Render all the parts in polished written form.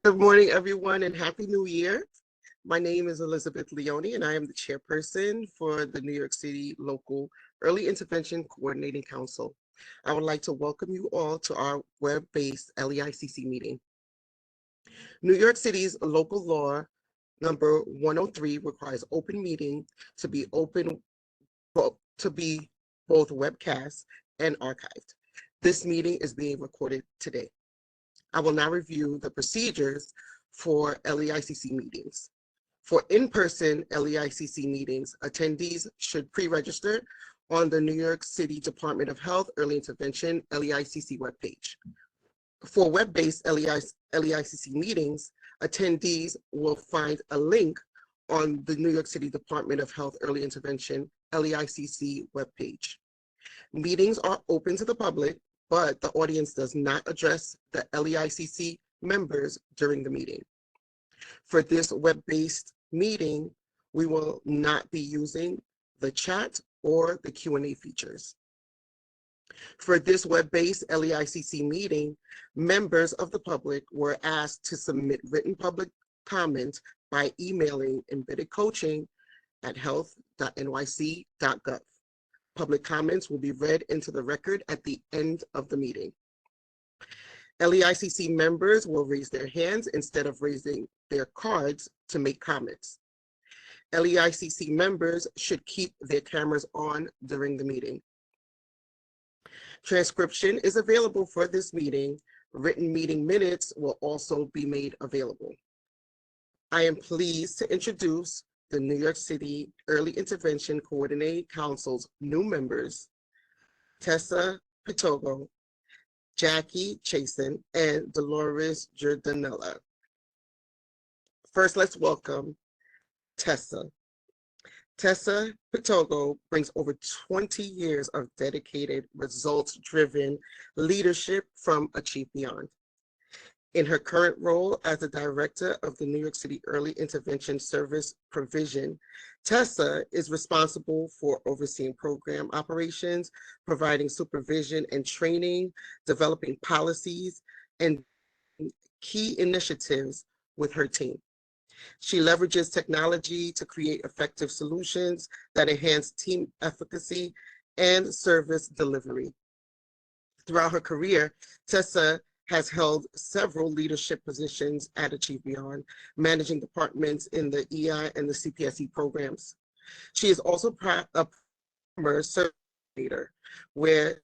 Good morning, everyone, and Happy New Year. My name is Elizabeth Leone, and I am the chairperson for the New York City Local Early Intervention Coordinating Council. I would like to welcome you all to our web-based LEICC meeting. New York City's local law number 103 requires open meeting to be to be both webcast and archived. This meeting is being recorded today. I will now review the procedures for LEICC meetings. For in-person LEICC meetings, attendees should pre-register on the New York City Department of Health Early Intervention LEICC webpage. For web-based LEICC meetings, attendees will find a link on the New York City Department of Health Early Intervention LEICC webpage. Meetings are open to the public, but the audience does not address the LEICC members during the meeting. For this web-based meeting, we will not be using the chat or the Q&A features. For this web-based LEICC meeting, members of the public were asked to submit written public comment by emailing embeddedcoaching@health.nyc.gov. Public comments will be read into the record at the end of the meeting. LEICC members will raise their hands instead of raising their cards to make comments. LEICC members should keep their cameras on during the meeting. Transcription is available for this meeting. Written meeting minutes will also be made available. I am pleased to introduce the New York City Early Intervention Coordinating Council's new members, Tessa Pitogo, Jackie Chasen, and Dolores Giordanella. First, let's welcome Tessa. Tessa Pitogo brings over 20 years of dedicated, results-driven leadership from Achieve Beyond. In her current role as the director of the New York City Early Intervention Service Provision, Tessa is responsible for overseeing program operations, providing supervision and training, developing policies, and key initiatives with her team. She leverages technology to create effective solutions that enhance team efficacy and service delivery. Throughout her career, Tessa has held several leadership positions at Achieve Beyond, managing departments in the EI and the CPSE programs. She is also a former service leader, where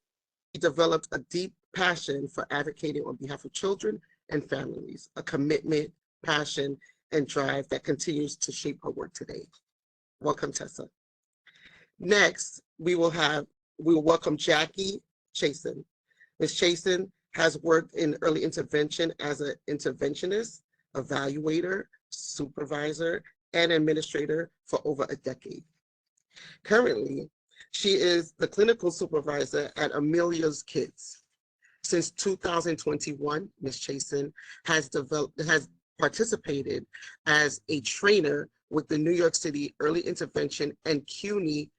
she developed a deep passion for advocating on behalf of children and families, a commitment, passion, and drive that continues to shape her work today. Welcome, Tessa. Next, we will welcome Jackie Chasen. Ms. Chasen has worked in early intervention as an interventionist, evaluator, supervisor, and administrator for over a decade. Currently, she is the clinical supervisor at Amelia's Kids. Since 2021, Ms. Chasen has participated as a trainer with the New York City Early Intervention and CUNY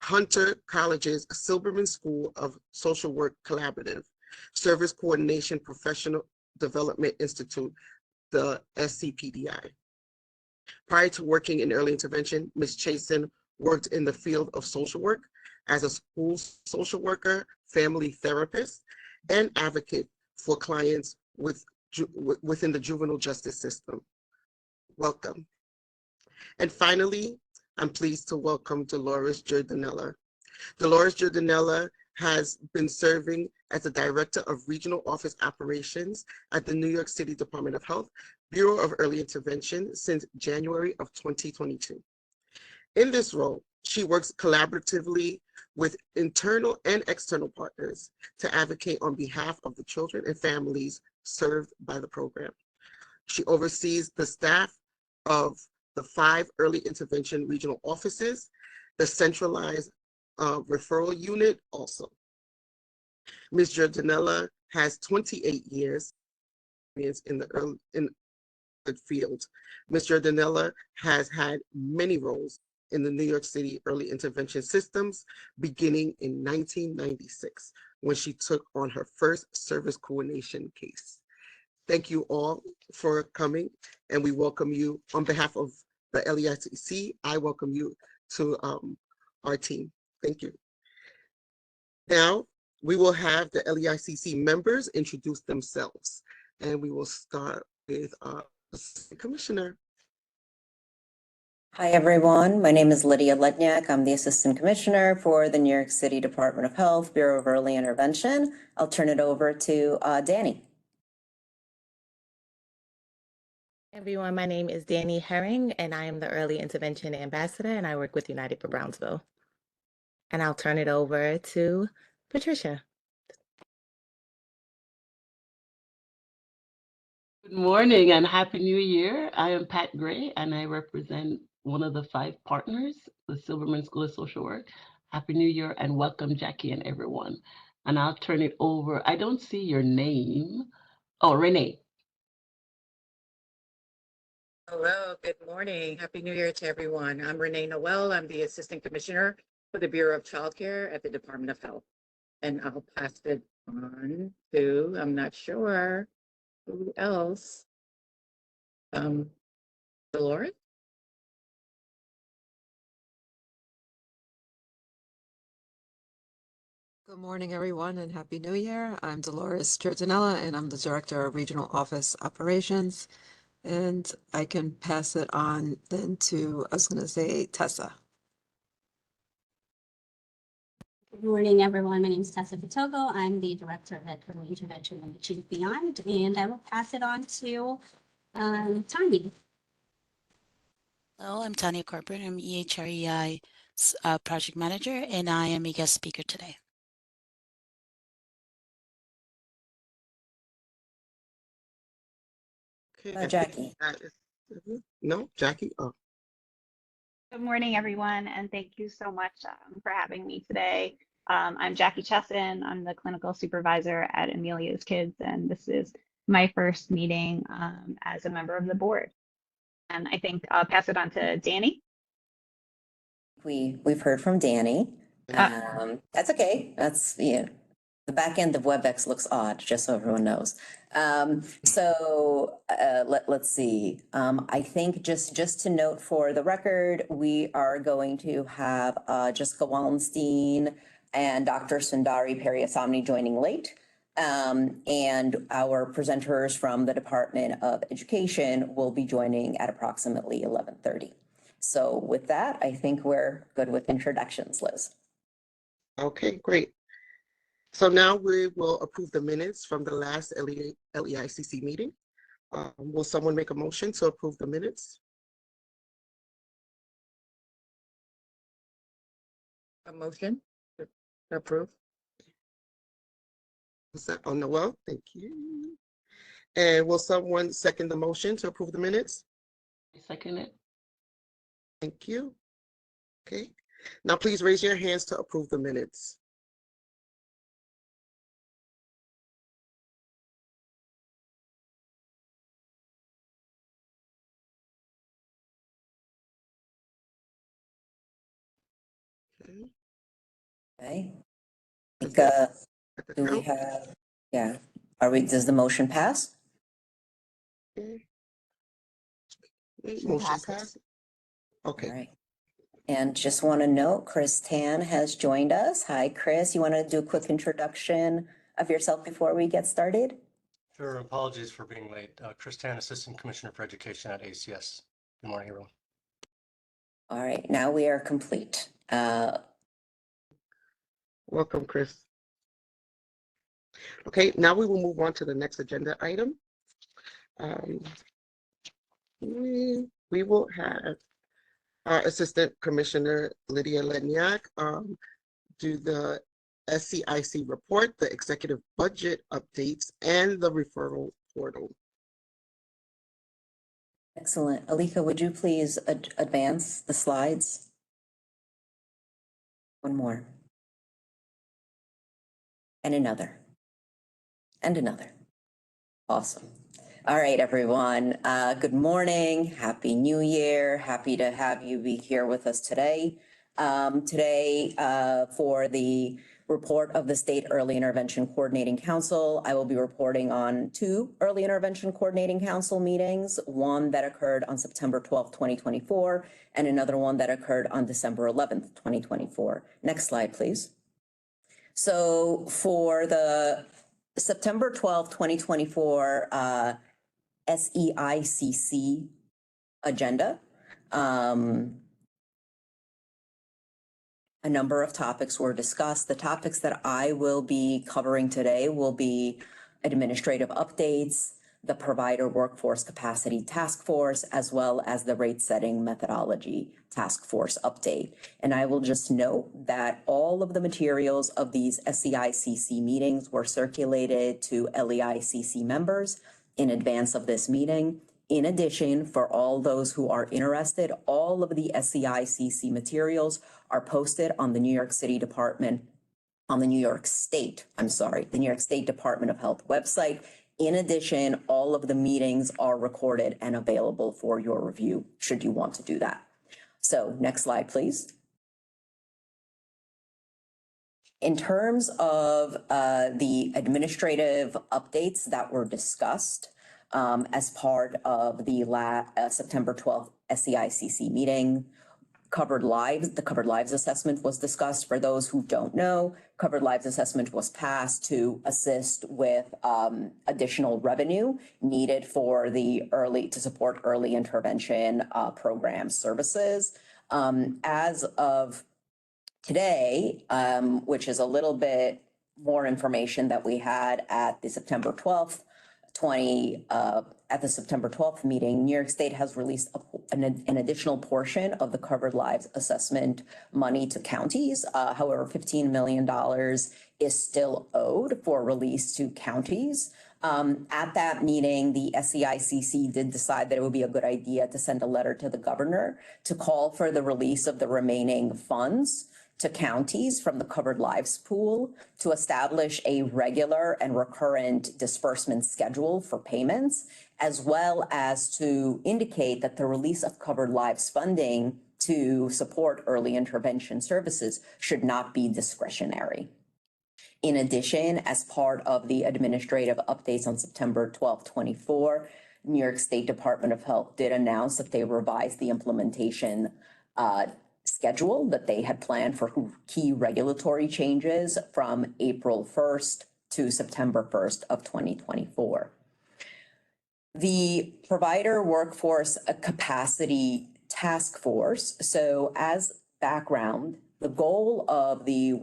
Hunter College's Silberman School of Social Work Collaborative, Service Coordination Professional Development Institute, the SCPDI. Prior to working in early intervention, Ms. Chasen worked in the field of social work as a school social worker, family therapist, and advocate for clients within the juvenile justice system. Welcome. And finally, I'm pleased to welcome Dolores Giordanella. Dolores Giordanella has been serving as the Director of Regional Office Operations at the New York City Department of Health, Bureau of Early Intervention since January of 2022. In this role, she works collaboratively with internal and external partners to advocate on behalf of the children and families served by the program. She oversees the staff of the 5 early intervention regional offices, the centralized referral unit also. Ms. Giordanella has 28 years experience in the field. Ms. Giordanella has had many roles in the New York City early intervention systems, beginning in 1996, when she took on her first service coordination case. thank you all for coming, and we welcome you on behalf of the LEICC. I welcome you to our team. Thank you. Now, we will have the LEICC members introduce themselves, and we will start with Assistant Commissioner. Hi, everyone. My name is Lydia Letniak. I'm the Assistant Commissioner for the New York City Department of Health, Bureau of Early Intervention. I'll turn it over to Danny. Everyone, my name is Danny Herring, and I am the Early Intervention Ambassador, and I work with United for Brownsville. And I'll turn it over to Patricia. Good morning and Happy New Year. I am Pat Gray, and I represent one of the 5 partners, the Silverman School of Social Work. Happy New Year and welcome, Jackie and everyone. And I'll turn it over. I don't see your name. Oh, Renee. Hello, good morning. Happy New Year to everyone. I'm Renee Noel. I'm the Assistant Commissioner for the Bureau of Child Care at the Department of Health. And I'll pass it on to, I'm not sure who else. Dolores? Good morning, everyone, and Happy New Year. I'm Dolores Chertonella, and I'm the Director of Regional Office Operations. And I can pass it on then to, I was going to say, Tessa. Good morning, everyone. My name is Tessa Pitogo. I'm the Director of Early Intervention and Achieve Beyond, and I will pass it on to Tanya. Hello, I'm Tanya Corporate. I'm EHREI Project Manager, and I am a guest speaker today. Okay, Jackie. No, Jackie. Oh. Good morning, everyone, and thank you so much for having me today. I'm Jackie Chesson. I'm the clinical supervisor at Amelia's Kids, and this is my first meeting as a member of the board. And I think I'll pass it on to Danny. We've heard from Danny. That's okay. That's the back end of WebEx looks odd, just so everyone knows. Let's see. I think just to note for the record, we are going to have Jessica Wallenstein and Dr. Sundari Periasamy joining late. And our presenters from the Department of Education will be joining at approximately 11:30. So with that, I think we're good with introductions, Liz. Okay, great. So now we will approve the minutes from the last LEICC meeting. Will someone make a motion to approve the minutes? A motion to approve. Is that on Noel? Thank you. And will someone second the motion to approve the minutes? I second it. Thank you. Okay. Now please raise your hands to approve the minutes. Okay. Is Do we have, does the motion pass? Okay. Motion passes. Okay. All right. And just want to note, Chris Tan has joined us. Hi, Chris. You want to do a quick introduction of yourself before we get started? Sure. Apologies for being late. Chris Tan, Assistant Commissioner for Education at ACS. Good morning, everyone. All right. Now we are complete. Welcome, Chris. Okay, now we will move on to the next agenda item. We will have our Assistant Commissioner Lydia Letniak do the SCIC report, the executive budget updates, and the referral portal. Excellent. Alika, would you please advance the slides? One more. And another. And another. Awesome. All right, everyone. Good morning. Happy New Year. Happy to have you be here with us today. For the Report of the State Early Intervention Coordinating Council. I will be reporting on 2 Early Intervention Coordinating Council meetings, one that occurred on September 12th, 2024, and another one that occurred on December 11th, 2024. Next slide, please. So for the September 12th, 2024 SEICC agenda, a number of topics were discussed. The topics that I will be covering today will be administrative updates, the Provider Workforce Capacity Task Force, as well as the Rate Setting Methodology Task Force update. And I will just note that all of the materials of these SEICC meetings were circulated to LEICC members in advance of this meeting. In addition, for all those who are interested, all of the SEICC materials are posted on the New York State Department of Health website. In addition, all of the meetings are recorded and available for your review, should you want to do that. So next slide, please. In terms of the administrative updates that were discussed, as part of the September 12th SEICC meeting, the Covered Lives Assessment was discussed. For those who don't know, Covered Lives Assessment was passed to assist with additional revenue needed for to support early intervention program services. As of today, which is a little bit more information that we had at the September 12th meeting, New York State has released an additional portion of the Covered Lives Assessment money to counties. However, $15 million is still owed for release to counties. At that meeting, the SEICC did decide that it would be a good idea to send a letter to the governor to call for the release of the remaining funds to counties from the Covered Lives pool to establish a regular and recurrent disbursement schedule for payments, as well as to indicate that the release of Covered Lives funding to support early intervention services should not be discretionary. In addition, as part of the administrative updates on September 12, 2024, New York State Department of Health did announce that they revised the implementation schedule that they had planned for key regulatory changes from April 1st to September 1st of 2024. The Provider Workforce Capacity Task Force. So as background, the goal of the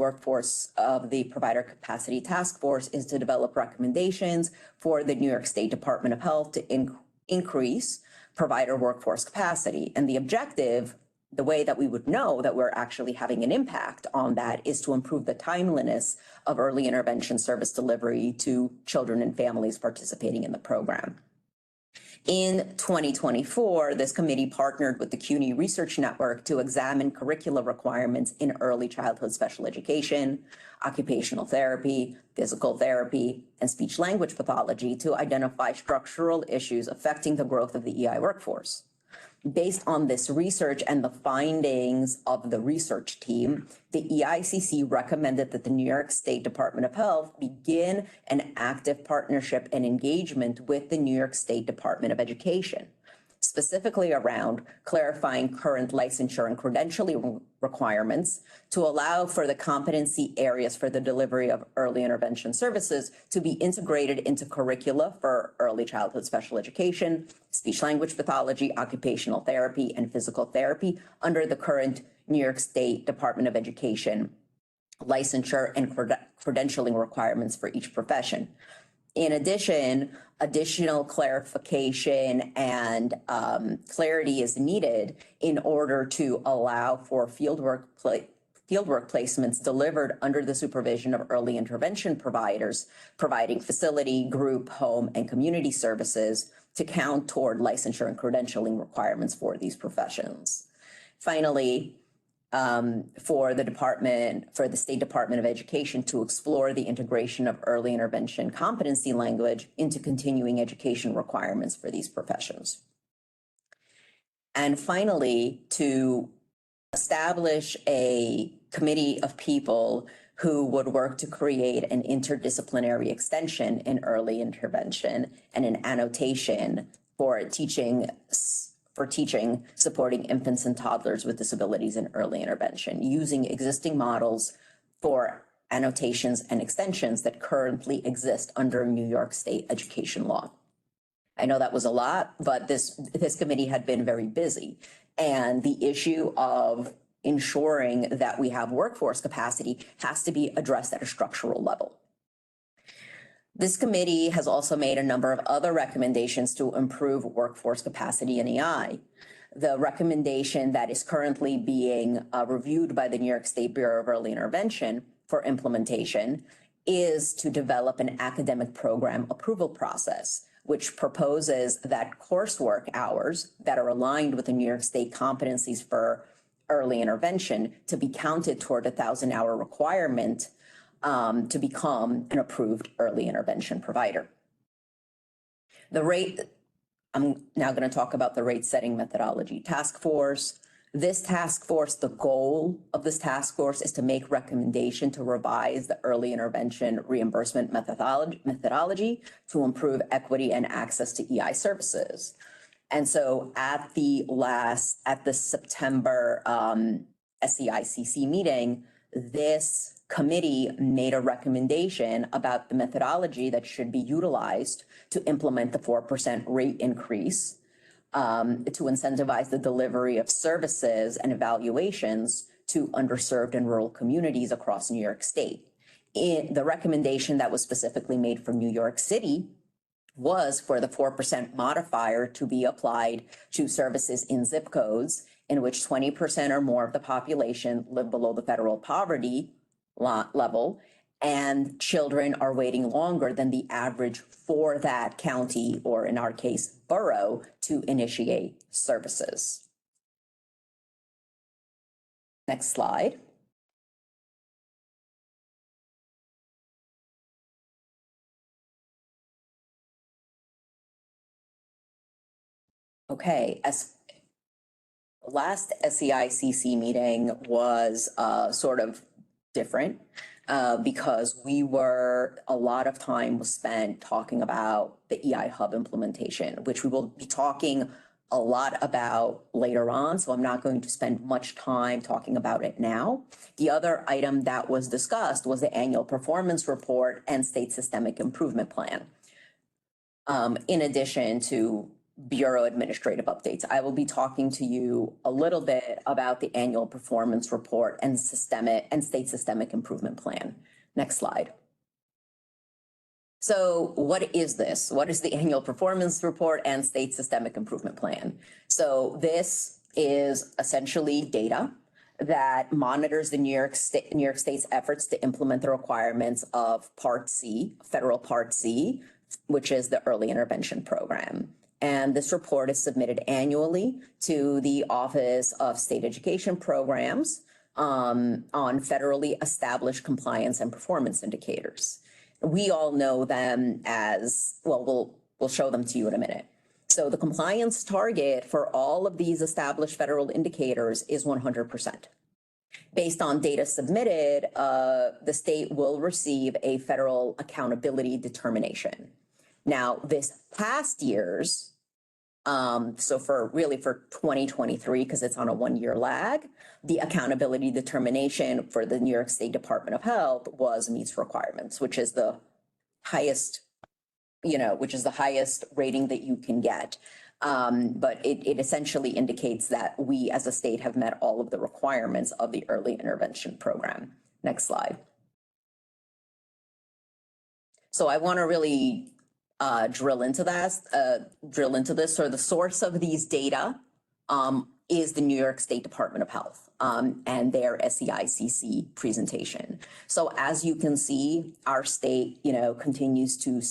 Provider Capacity Task Force is to develop recommendations for the New York State Department of Health to increase provider workforce capacity. And the objective, the way that we would know that we're actually having an impact on that, is to improve the timeliness of early intervention service delivery to children and families participating in the program. In 2024, this committee partnered with the CUNY Research Network to examine curricula requirements in early childhood special education, occupational therapy, physical therapy, and speech language pathology to identify structural issues affecting the growth of the EI workforce. Based on this research and the findings of the research team, the EICC recommended that the New York State Department of Health begin an active partnership and engagement with the New York State Department of Education, specifically around clarifying current licensure and credentialing requirements to allow for the competency areas for the delivery of early intervention services to be integrated into curricula for early childhood special education, speech language pathology, occupational therapy, and physical therapy under the current New York State Department of Education licensure and credentialing requirements for each profession. In addition, additional clarification and clarity is needed in order to allow for fieldwork placements delivered under the supervision of early intervention providers, providing facility, group, home, and community services to count toward licensure and credentialing requirements for these professions. Finally, for the State Department of Education to explore the integration of early intervention competency language into continuing education requirements for these professions. And finally, to establish a committee of people who would work to create an interdisciplinary extension in early intervention and an annotation for teaching supporting infants and toddlers with disabilities in early intervention, using existing models for annotations and extensions that currently exist under New York State education law. I know that was a lot, but this committee had been very busy. And the issue of ensuring that we have workforce capacity has to be addressed at a structural level. This committee has also made a number of other recommendations to improve workforce capacity in EI. The recommendation that is currently being reviewed by the New York State Bureau of Early Intervention for implementation is to develop an academic program approval process, which proposes that coursework hours that are aligned with the New York State competencies for early intervention to be counted toward a 1,000-hour requirement to become an approved early intervention provider. The rate, I'm now going to talk about the rate setting methodology task force. This task force, the goal of this task force is to make recommendation to revise the early intervention reimbursement methodology to improve equity and access to EI services. And so at the September SEICC meeting, this committee made a recommendation about the methodology that should be utilized to implement the 4% rate increase to incentivize the delivery of services and evaluations to underserved and rural communities across New York State. The recommendation that was specifically made for New York City was for the 4% modifier to be applied to services in zip codes in which 20% or more of the population live below the federal poverty level, and children are waiting longer than the average for that county, or in our case, borough, to initiate services. Next slide. Okay, as last SEICC meeting was sort of different because a lot of time was spent talking about the EI Hub implementation, which we will be talking a lot about later on. So I'm not going to spend much time talking about it now. The other item that was discussed was the annual performance report and state systemic improvement plan. In addition to Bureau administrative updates, I will be talking to you a little bit about the annual performance report and state systemic improvement plan. Next slide. So what is this? What is the annual performance report and state systemic improvement plan? So this is essentially data that monitors the New York State's efforts to implement the requirements of Part C, federal Part C, which is the early intervention program. And this report is submitted annually to the Office of State Education Programs on federally established compliance and performance indicators. We all know them as, well, we'll show them to you in a minute. So the compliance target for all of these established federal indicators is 100%. Based on data submitted, the state will receive a federal accountability determination. Now, this past year's, so for 2023, because it's on a 1-year lag, the accountability determination for the New York State Department of Health was meets requirements, which is the highest, which is the highest rating that you can get. But it essentially indicates that we as a state have met all of the requirements of the early intervention program. Next slide. So I want to really drill into this. So the source of these data is the New York State Department of Health and their SEICC presentation. So as you can see, our state, continues to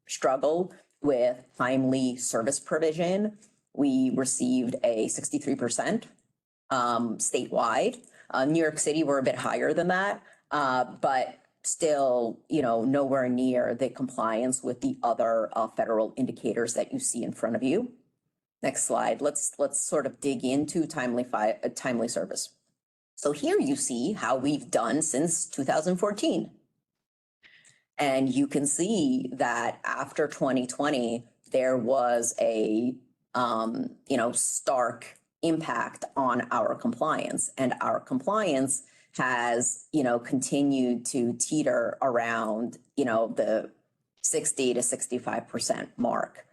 struggle with timely service provision. We received a 63% statewide. New York City, we're a bit higher than that, but still, nowhere near the compliance with the other federal indicators that you see in front of you. Next slide. Let's sort of dig into timely service. So here you see how we've done since 2014. And you can see that after 2020, there was a, stark impact on our compliance, and our compliance has, continued to teeter around, the 60 to 65% mark,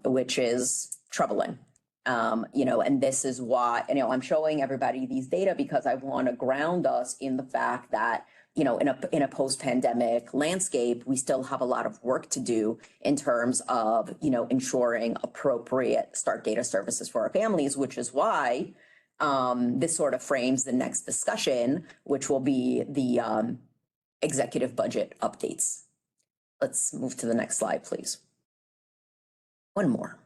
which is troubling. And this is why, I'm showing everybody these data because I want to ground us in the fact that, in a post-pandemic landscape, we still have a lot of work to do in terms of, ensuring appropriate start data services for our families, which is why this sort of frames the next discussion, which will be the executive budget updates. Let's move to the next slide, please. One more.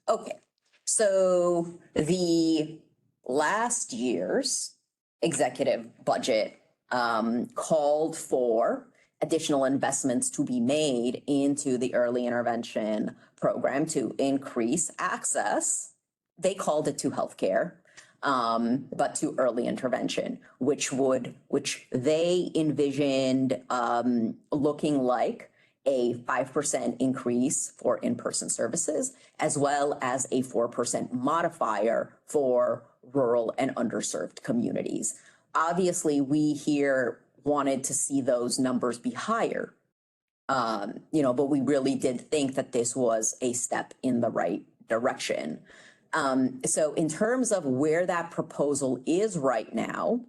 Okay, so the last year's executive budget called for additional investments to be made into the early intervention program to increase access. They called it to healthcare, but to early intervention, which they envisioned looking like a 5% increase for in-person services, as well as a 4% modifier for rural and underserved communities. Obviously, we here wanted to see those numbers be higher, but we really did think that this was a step in the right direction. So in terms of where that proposal is right now,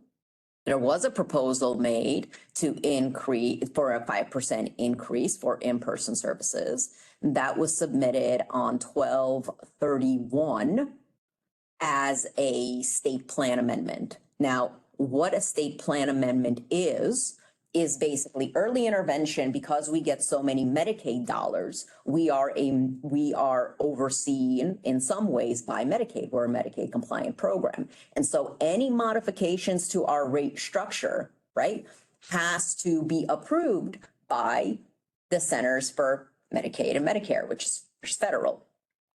there was a proposal made to increase for a 5% increase for in-person services. That was submitted on 12/31 as a state plan amendment. Now, what a state plan amendment is basically early intervention. Because we get so many Medicaid dollars, we are overseen in some ways by Medicaid. We're a Medicaid compliant program. And so any modifications to our rate structure, right, has to be approved by the Centers for Medicaid and Medicare, which is federal.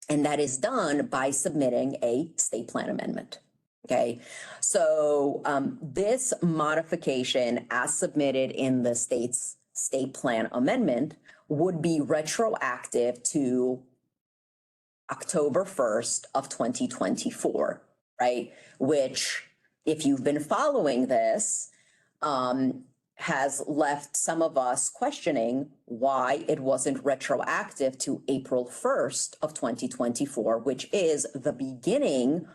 And that is done by submitting a state plan amendment. Okay, so this modification as submitted in the state's state plan amendment would be retroactive to October 1st of 2024, right? Which, if you've been following this, has left some of us questioning why it wasn't retroactive to April 1st of 2024, which is the beginning,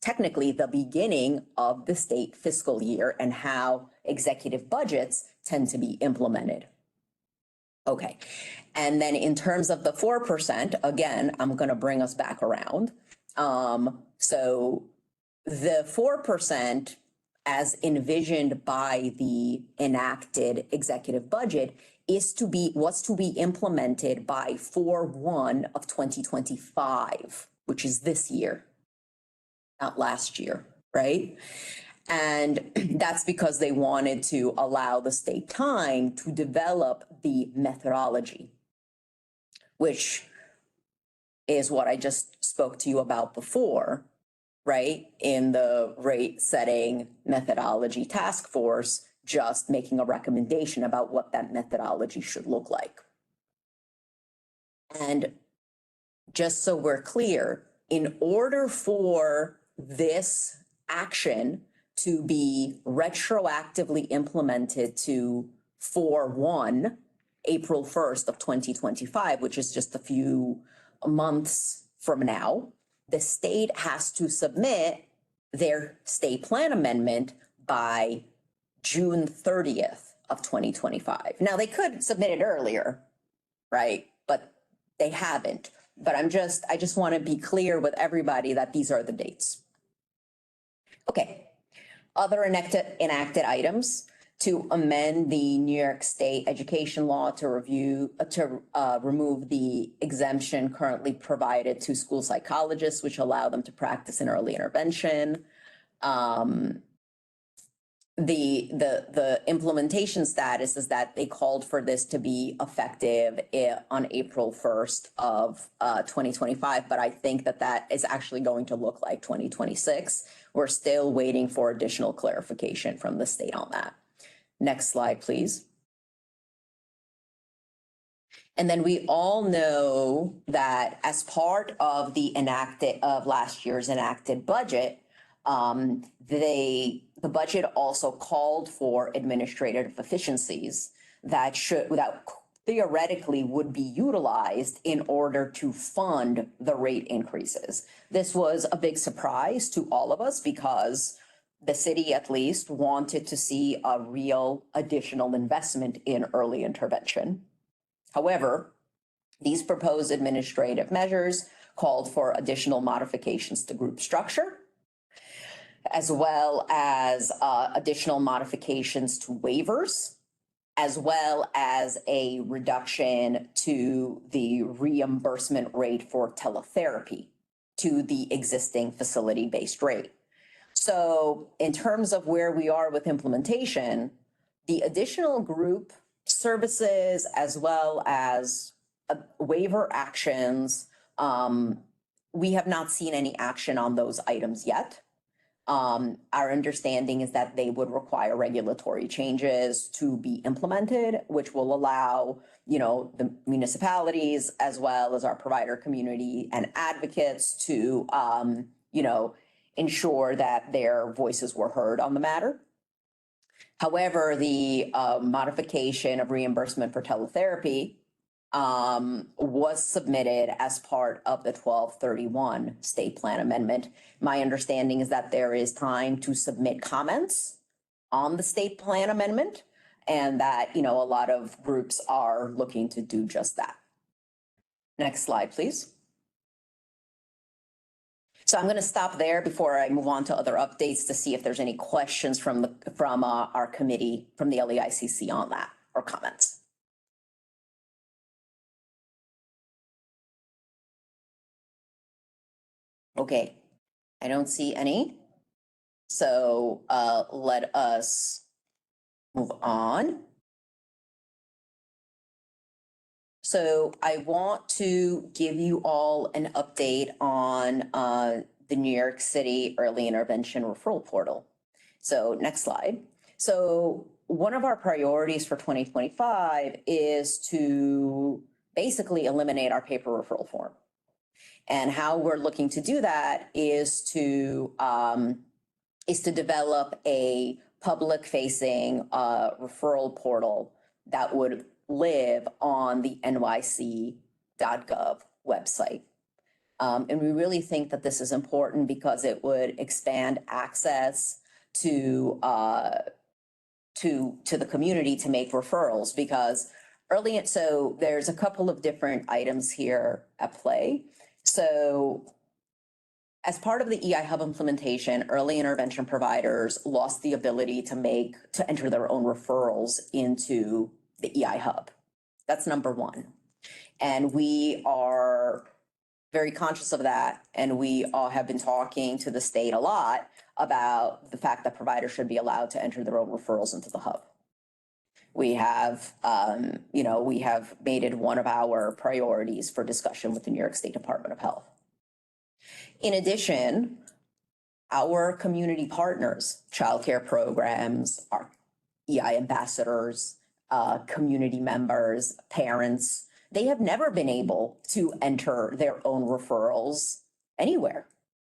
technically the beginning of the state fiscal year and how executive budgets tend to be implemented. Okay, and then in terms of the 4%, again, I'm going to bring us back around. So the 4%, as envisioned by the enacted executive budget, was to be implemented by 4/1 of 2025, which is this year, not last year, right? And that's because they wanted to allow the state time to develop the methodology, which is what I just spoke to you about before, right? In the rate setting methodology task force, just making a recommendation about what that methodology should look like. And just so we're clear, in order for this action to be retroactively implemented to 4/1, April 1st of 2025, which is just a few months from now, the state has to submit their state plan amendment by June 30th of 2025. Now, they could submit it earlier, right? But they haven't. But I just want to be clear with everybody that these are the dates. Okay. Other enacted items: to amend the New York State education law to remove the exemption currently provided to school psychologists, which allow them to practice in early intervention. the implementation status is that they called for this to be effective on April 1st of 2025, but I think that that is actually going to look like 2026. We're still waiting for additional clarification from the state on that. Next slide, please. And then we all know that as part of the last year's enacted budget, the budget also called for administrative efficiencies that theoretically would be utilized in order to fund the rate increases. This was a big surprise to all of us because the city at least wanted to see a real additional investment in early intervention. However, these proposed administrative measures called for additional modifications to group structure, as well as additional modifications to waivers, as well as a reduction to the reimbursement rate for teletherapy to the existing facility-based rate. So in terms of where we are with implementation, the additional group services as well as waiver actions, we have not seen any action on those items yet. Our understanding is that they would require regulatory changes to be implemented, which will allow, the municipalities as well as our provider community and advocates to, ensure that their voices were heard on the matter. However, the modification of reimbursement for teletherapy was submitted as part of the 1231 state plan amendment. My understanding is that there is time to submit comments on the state plan amendment and that, a lot of groups are looking to do just that. Next slide, please. So I'm going to stop there before I move on to other updates to see if there's any questions from our committee, from the LEICC on that, or comments. Okay, I don't see any. So let us move on. So I want to give you all an update on the New York City Early Intervention Referral Portal. So next slide. So one of our priorities for 2025 is to basically eliminate our paper referral form. And how we're looking to do that is to develop a public-facing referral portal that would live on the nyc.gov website. And we really think that this is important because it would expand access to the community to make referrals, because so there's a couple of different items here at play. So as part of the EI Hub implementation, early intervention providers lost the ability to enter their own referrals into the EI Hub. That's number one. And we are very conscious of that. And we all have been talking to the state a lot about the fact that providers should be allowed to enter their own referrals into the hub. We have, we have made it one of our priorities for discussion with the New York State Department of Health. In addition, our community partners, childcare programs, our EI ambassadors, community members, parents, they have never been able to enter their own referrals anywhere.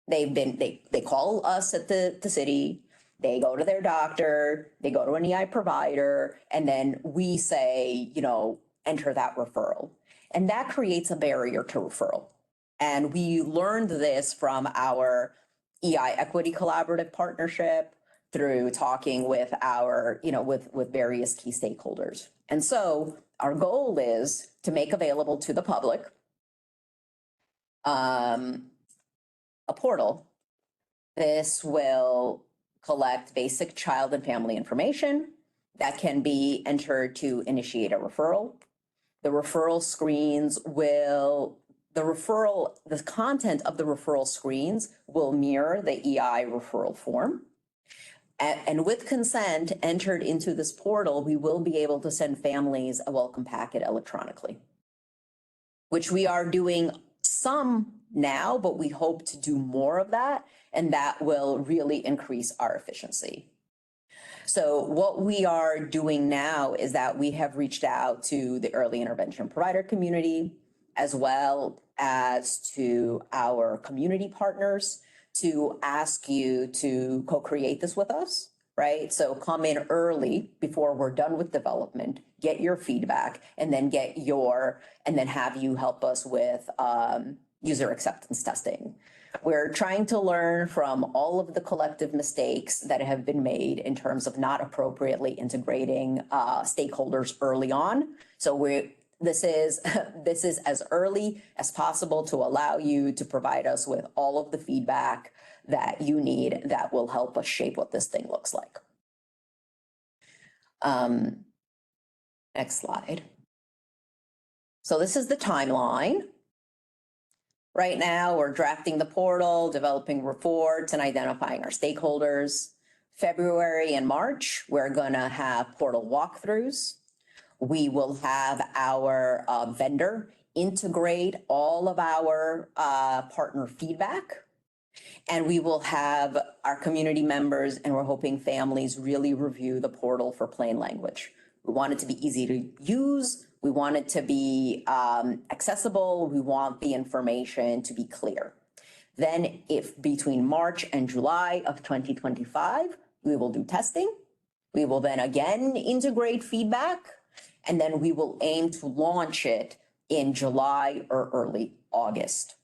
They call us at the city, they go to their doctor, they go to an EI provider, and then we say, enter that referral. And that creates a barrier to referral. And we learned this from our EI Equity Collaborative Partnership through talking with our, with various key stakeholders. And so our goal is to make available to the public a portal. This will collect basic child and family information that can be entered to initiate a referral. The referral screens the content of the referral screens will mirror the EI referral form. And with consent entered into this portal, we will be able to send families a welcome packet electronically, which we are doing some now, but we hope to do more of that, and that will really increase our efficiency. So what we are doing now is that we have reached out to the early intervention provider community, as well as to our community partners, to ask you to co-create this with us, right? So come in early before we're done with development, get your feedback, and then have you help us with user acceptance testing. We're trying to learn from all of the collective mistakes that have been made in terms of not appropriately integrating stakeholders early on. So this is as early as possible to allow you to provide us with all of the feedback that you need that will help us shape what this thing looks like. Next slide. So this is the timeline. Right now, we're drafting the portal, developing reports, and identifying our stakeholders. February and March, we're gonna have portal walkthroughs. We will have our vendor integrate all of our partner feedback. And we will have our community members, and we're hoping families, really review the portal for plain language. We want it to be easy to use. We want it to be accessible. We want the information to be clear. Then if between March and July of 2025, we will do testing. We will then again integrate feedback, and then we will aim to launch it in July or early August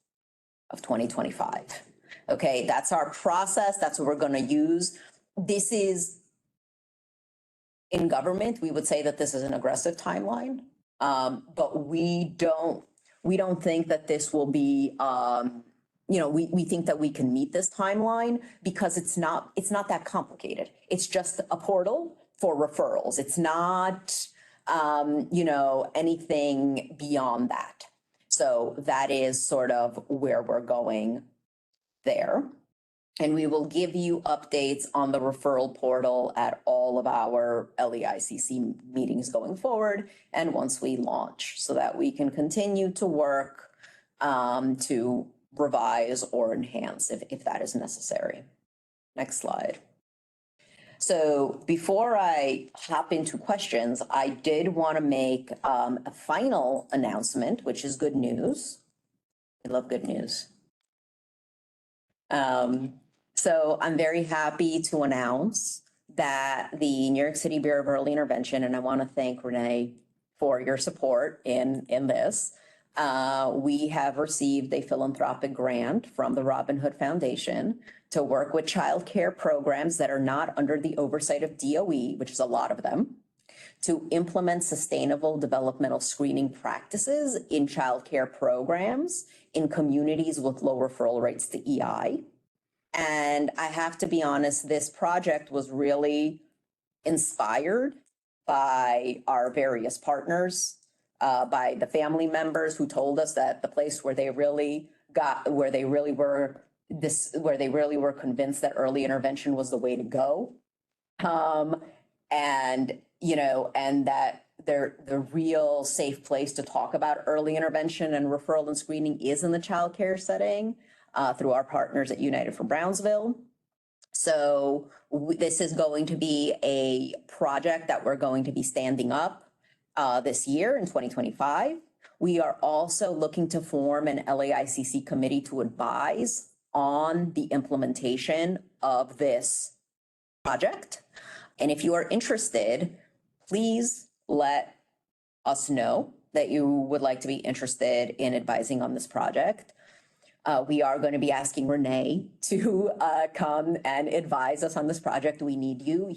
of 2025. Okay, that's our process. That's what we're going to use. This is, in government, we would say that this is an aggressive timeline, but we don't think that this will be, we think that we can meet this timeline because it's not that complicated. It's just a portal for referrals. It's not, anything beyond that. So that is sort of where we're going there. And we will give you updates on the referral portal at all of our LEICC meetings going forward and once we launch, so that we can continue to work to revise or enhance if that is necessary. Next slide. So before I hop into questions, I did want to make a final announcement, which is good news. I love good news. So I'm very happy to announce that the New York City Bureau of Early Intervention, and I want to thank Renee for your support in this, we have received a philanthropic grant from the Robin Hood Foundation to work with child care programs that are not under the oversight of DOE, which is a lot of them, to implement sustainable developmental screening practices in child care programs in communities with low referral rates to EI. And I have to be honest, this project was really inspired by our various partners, by the family members who told us that the place where they really were convinced that early intervention was the way to go. And that the real safe place to talk about early intervention and referral and screening is in the child care setting. Through our partners at United for Brownsville. So this is going to be a project that we're going to be standing up this year in 2025. We are also looking to form an LEICC committee to advise on the implementation of this project. And if you are interested, please let us know that you would like to be interested in advising on this project. We are going to be asking Renee to come and advise us on this project. We need you.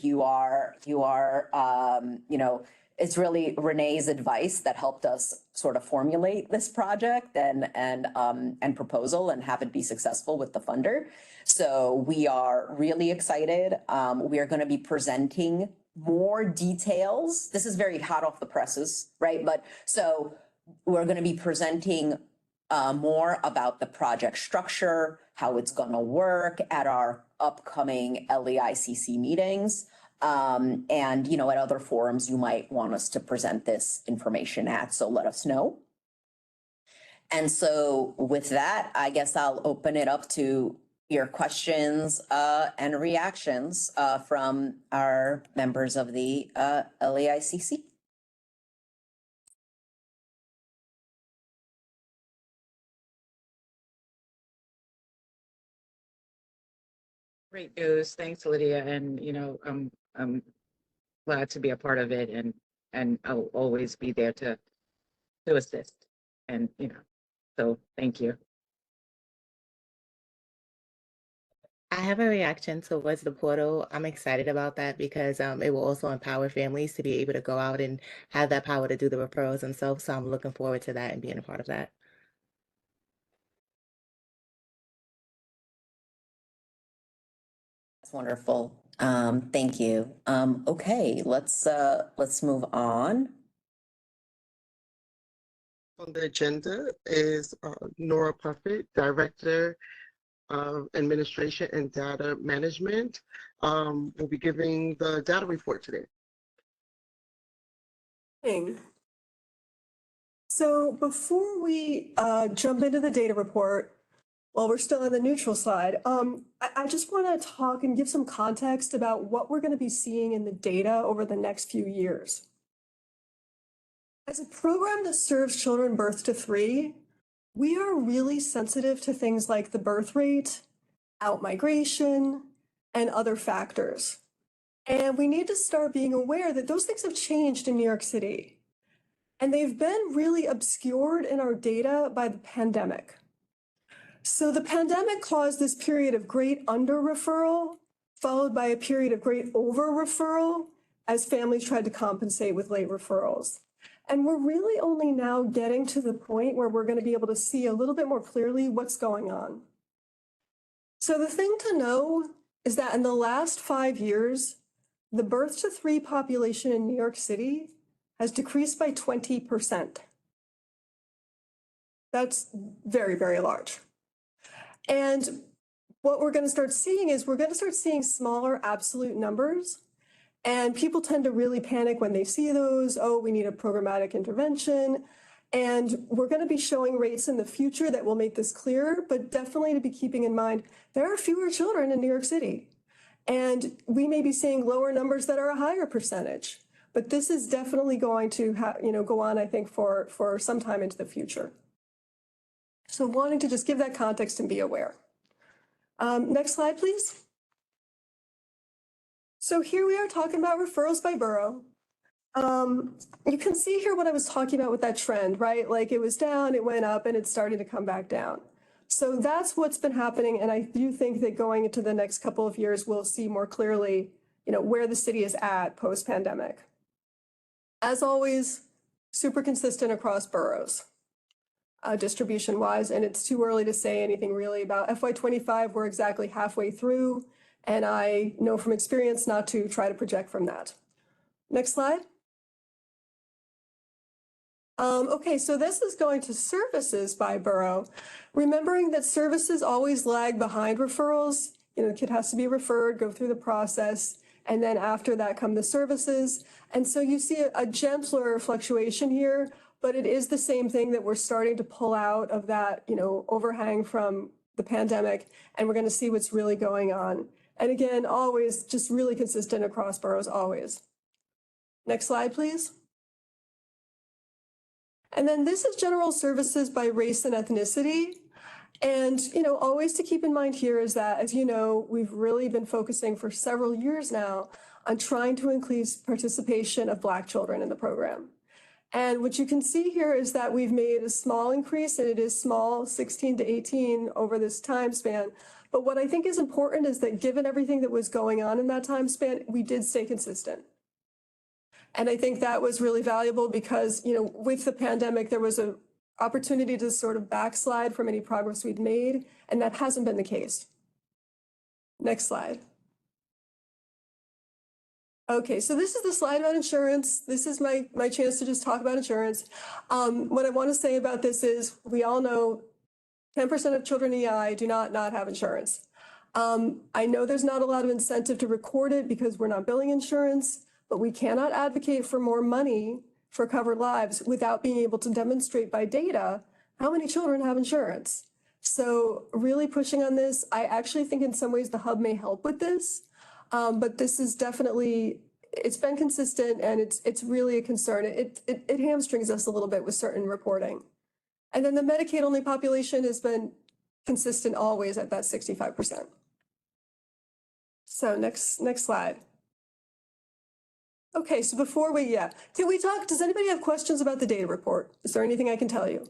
It's really Renee's advice that helped us sort of formulate this project and proposal and have it be successful with the funder. So we are really excited. We are going to be presenting more details. This is very hot off the presses, right? But so we're going to be presenting more about the project structure, how it's going to work at our upcoming LEICC meetings, and, you know, at other forums you might want us to present this information at, so let us know. And so with that, I guess I'll open it up to your questions and reactions from our members of the LEICC. Great news. Thanks, Lydia. And, I'm glad to be a part of it, and I'll always be there to assist. And, so thank you. I have a reaction towards the portal. I'm excited about that because it will also empower families to be able to go out and have that power to do the referrals themselves. So I'm looking forward to that and being a part of that. That's wonderful. Thank you. Okay, let's move on. On the agenda is Nora Puffett, Director of Administration and Data Management. We'll be giving the data report today. So before we jump into the data report, while we're still on the neutral slide, I just want to talk and give some context about what we're going to be seeing in the data over the next few years. As a program that serves children birth to 3, we are really sensitive to things like the birth rate, outmigration, and other factors. And we need to start being aware that those things have changed in New York City. And they've been really obscured in our data by the pandemic. So the pandemic caused this period of great under-referral, followed by a period of great over-referral as families tried to compensate with late referrals. And we're really only now getting to the point where we're going to be able to see a little bit more clearly what's going on. So the thing to know is that in the last 5 years, the birth to 3 population in New York City has decreased by 20%. That's very, very large. And what we're going to start seeing is we're going to start seeing smaller absolute numbers. And people tend to really panic when they see those. Oh, we need a programmatic intervention. And we're going to be showing rates in the future that will make this clearer, but definitely to be keeping in mind, there are fewer children in New York City. And we may be seeing lower numbers that are a higher percentage. But this is definitely going to go on, I think, for some time into the future. So wanting to just give that context and be aware. Next slide, please. So here we are talking about referrals by borough. You can see here what I was talking about with that trend, right? Like it was down, it went up, and it's starting to come back down. So that's what's been happening. And I do think that going into the next couple of years, we'll see more clearly, where the city is at post-pandemic. As always, super consistent across boroughs, distribution-wise, and it's too early to say anything really about FY25. We're exactly halfway through, and I know from experience not to try to project from that. Next slide. Okay, so this is going to services by borough, remembering that services always lag behind referrals. The kid has to be referred, go through the process, and then after that come the services. And so you see a gentler fluctuation here, but it is the same thing that we're starting to pull out of that, overhang from the pandemic, and we're going to see what's really going on. And again, always just really consistent across boroughs, always. Next slide, please. And then this is general services by race and ethnicity. And, always to keep in mind here is that, as you know, we've really been focusing for several years now on trying to increase participation of Black children in the program. And what you can see here is that we've made a small increase, and it is small, 16 to 18 over this time span. But what I think is important is that given everything that was going on in that time span, we did stay consistent. And I think that was really valuable because, with the pandemic, there was an opportunity to sort of backslide from any progress we'd made, and that hasn't been the case. Next slide. Okay, so this is the slide about insurance. This is my chance to just talk about insurance. What I want to say about this is we all know 10% of children EI do not have insurance. I know there's not a lot of incentive to record it because we're not billing insurance, but we cannot advocate for more money for covered lives without being able to demonstrate by data how many children have insurance. So really pushing on this, I actually think in some ways the hub may help with this. But this is definitely, it's been consistent and it's really a concern. It hamstrings us a little bit with certain reporting. And then the Medicaid only population has been consistent always at that 65%. So next slide. Okay, so before can we talk, does anybody have questions about the data report? Is there anything I can tell you?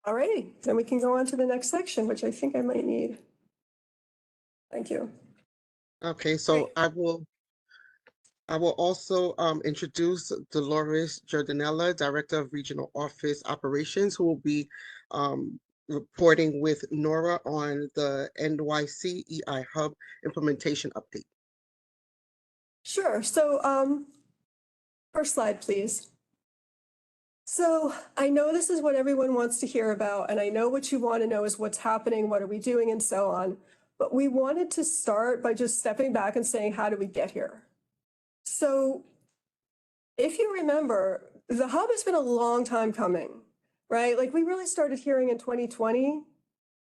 All righty, then we can go on to the next section, which I think I might need. Thank you. Okay, so I will also introduce Dolores Jordanella, Director of Regional Office Operations, who will be reporting with Nora on the NYC EI Hub implementation update. Sure, so first slide, please. So I know this is what everyone wants to hear about, and I know what you want to know is what's happening, what are we doing, and so on. But we wanted to start by just stepping back and saying, how did we get here? So if you remember, the hub has been a long time coming, right? Like we really started hearing in 2020.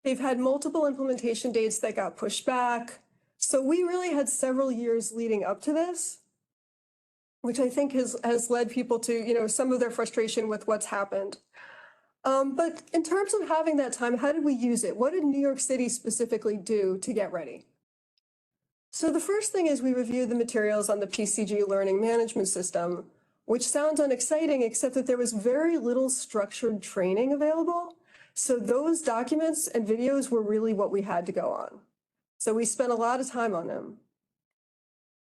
They've had multiple implementation dates that got pushed back. So we really had several years leading up to this, which I think has led people to, some of their frustration with what's happened. But in terms of having that time, how did we use it? What did New York City specifically do to get ready? So the first thing is we reviewed the materials on the PCG learning management system, which sounds unexciting, except that there was very little structured training available. So those documents and videos were really what we had to go on. So we spent a lot of time on them.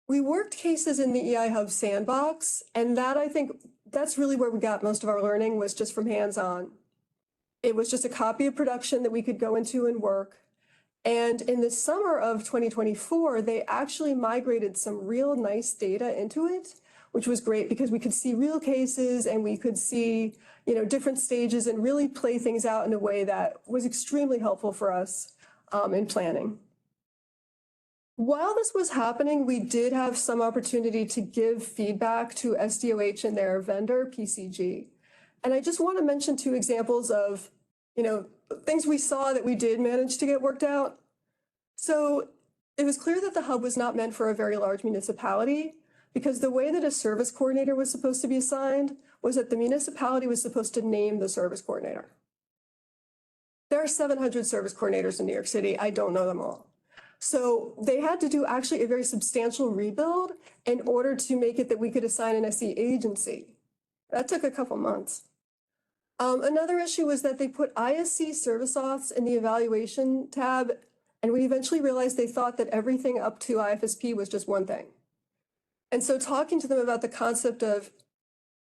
We worked cases in the EI Hub sandbox, and that I think that's really where we got most of our learning was just from hands-on. It was just a copy of production that we could go into and work. And in the summer of 2024, they actually migrated some real nice data into it, which was great because we could see real cases and we could see, different stages and really play things out in a way that was extremely helpful for us in planning. While this was happening, we did have some opportunity to give feedback to SDOH and their vendor, PCG. And I just want to mention two examples of, things we saw that we did manage to get worked out. So it was clear that the hub was not meant for a very large municipality because the way that a service coordinator was supposed to be assigned was that the municipality was supposed to name the service coordinator. There are 700 service coordinators in New York City. I don't know them all. So they had to do actually a very substantial rebuild in order to make it that we could assign an SE agency. That took a couple months. Another issue was that they put ISC service auths in the evaluation tab, and we eventually realized they thought that everything up to IFSP was just one thing. And so talking to them about the concept of,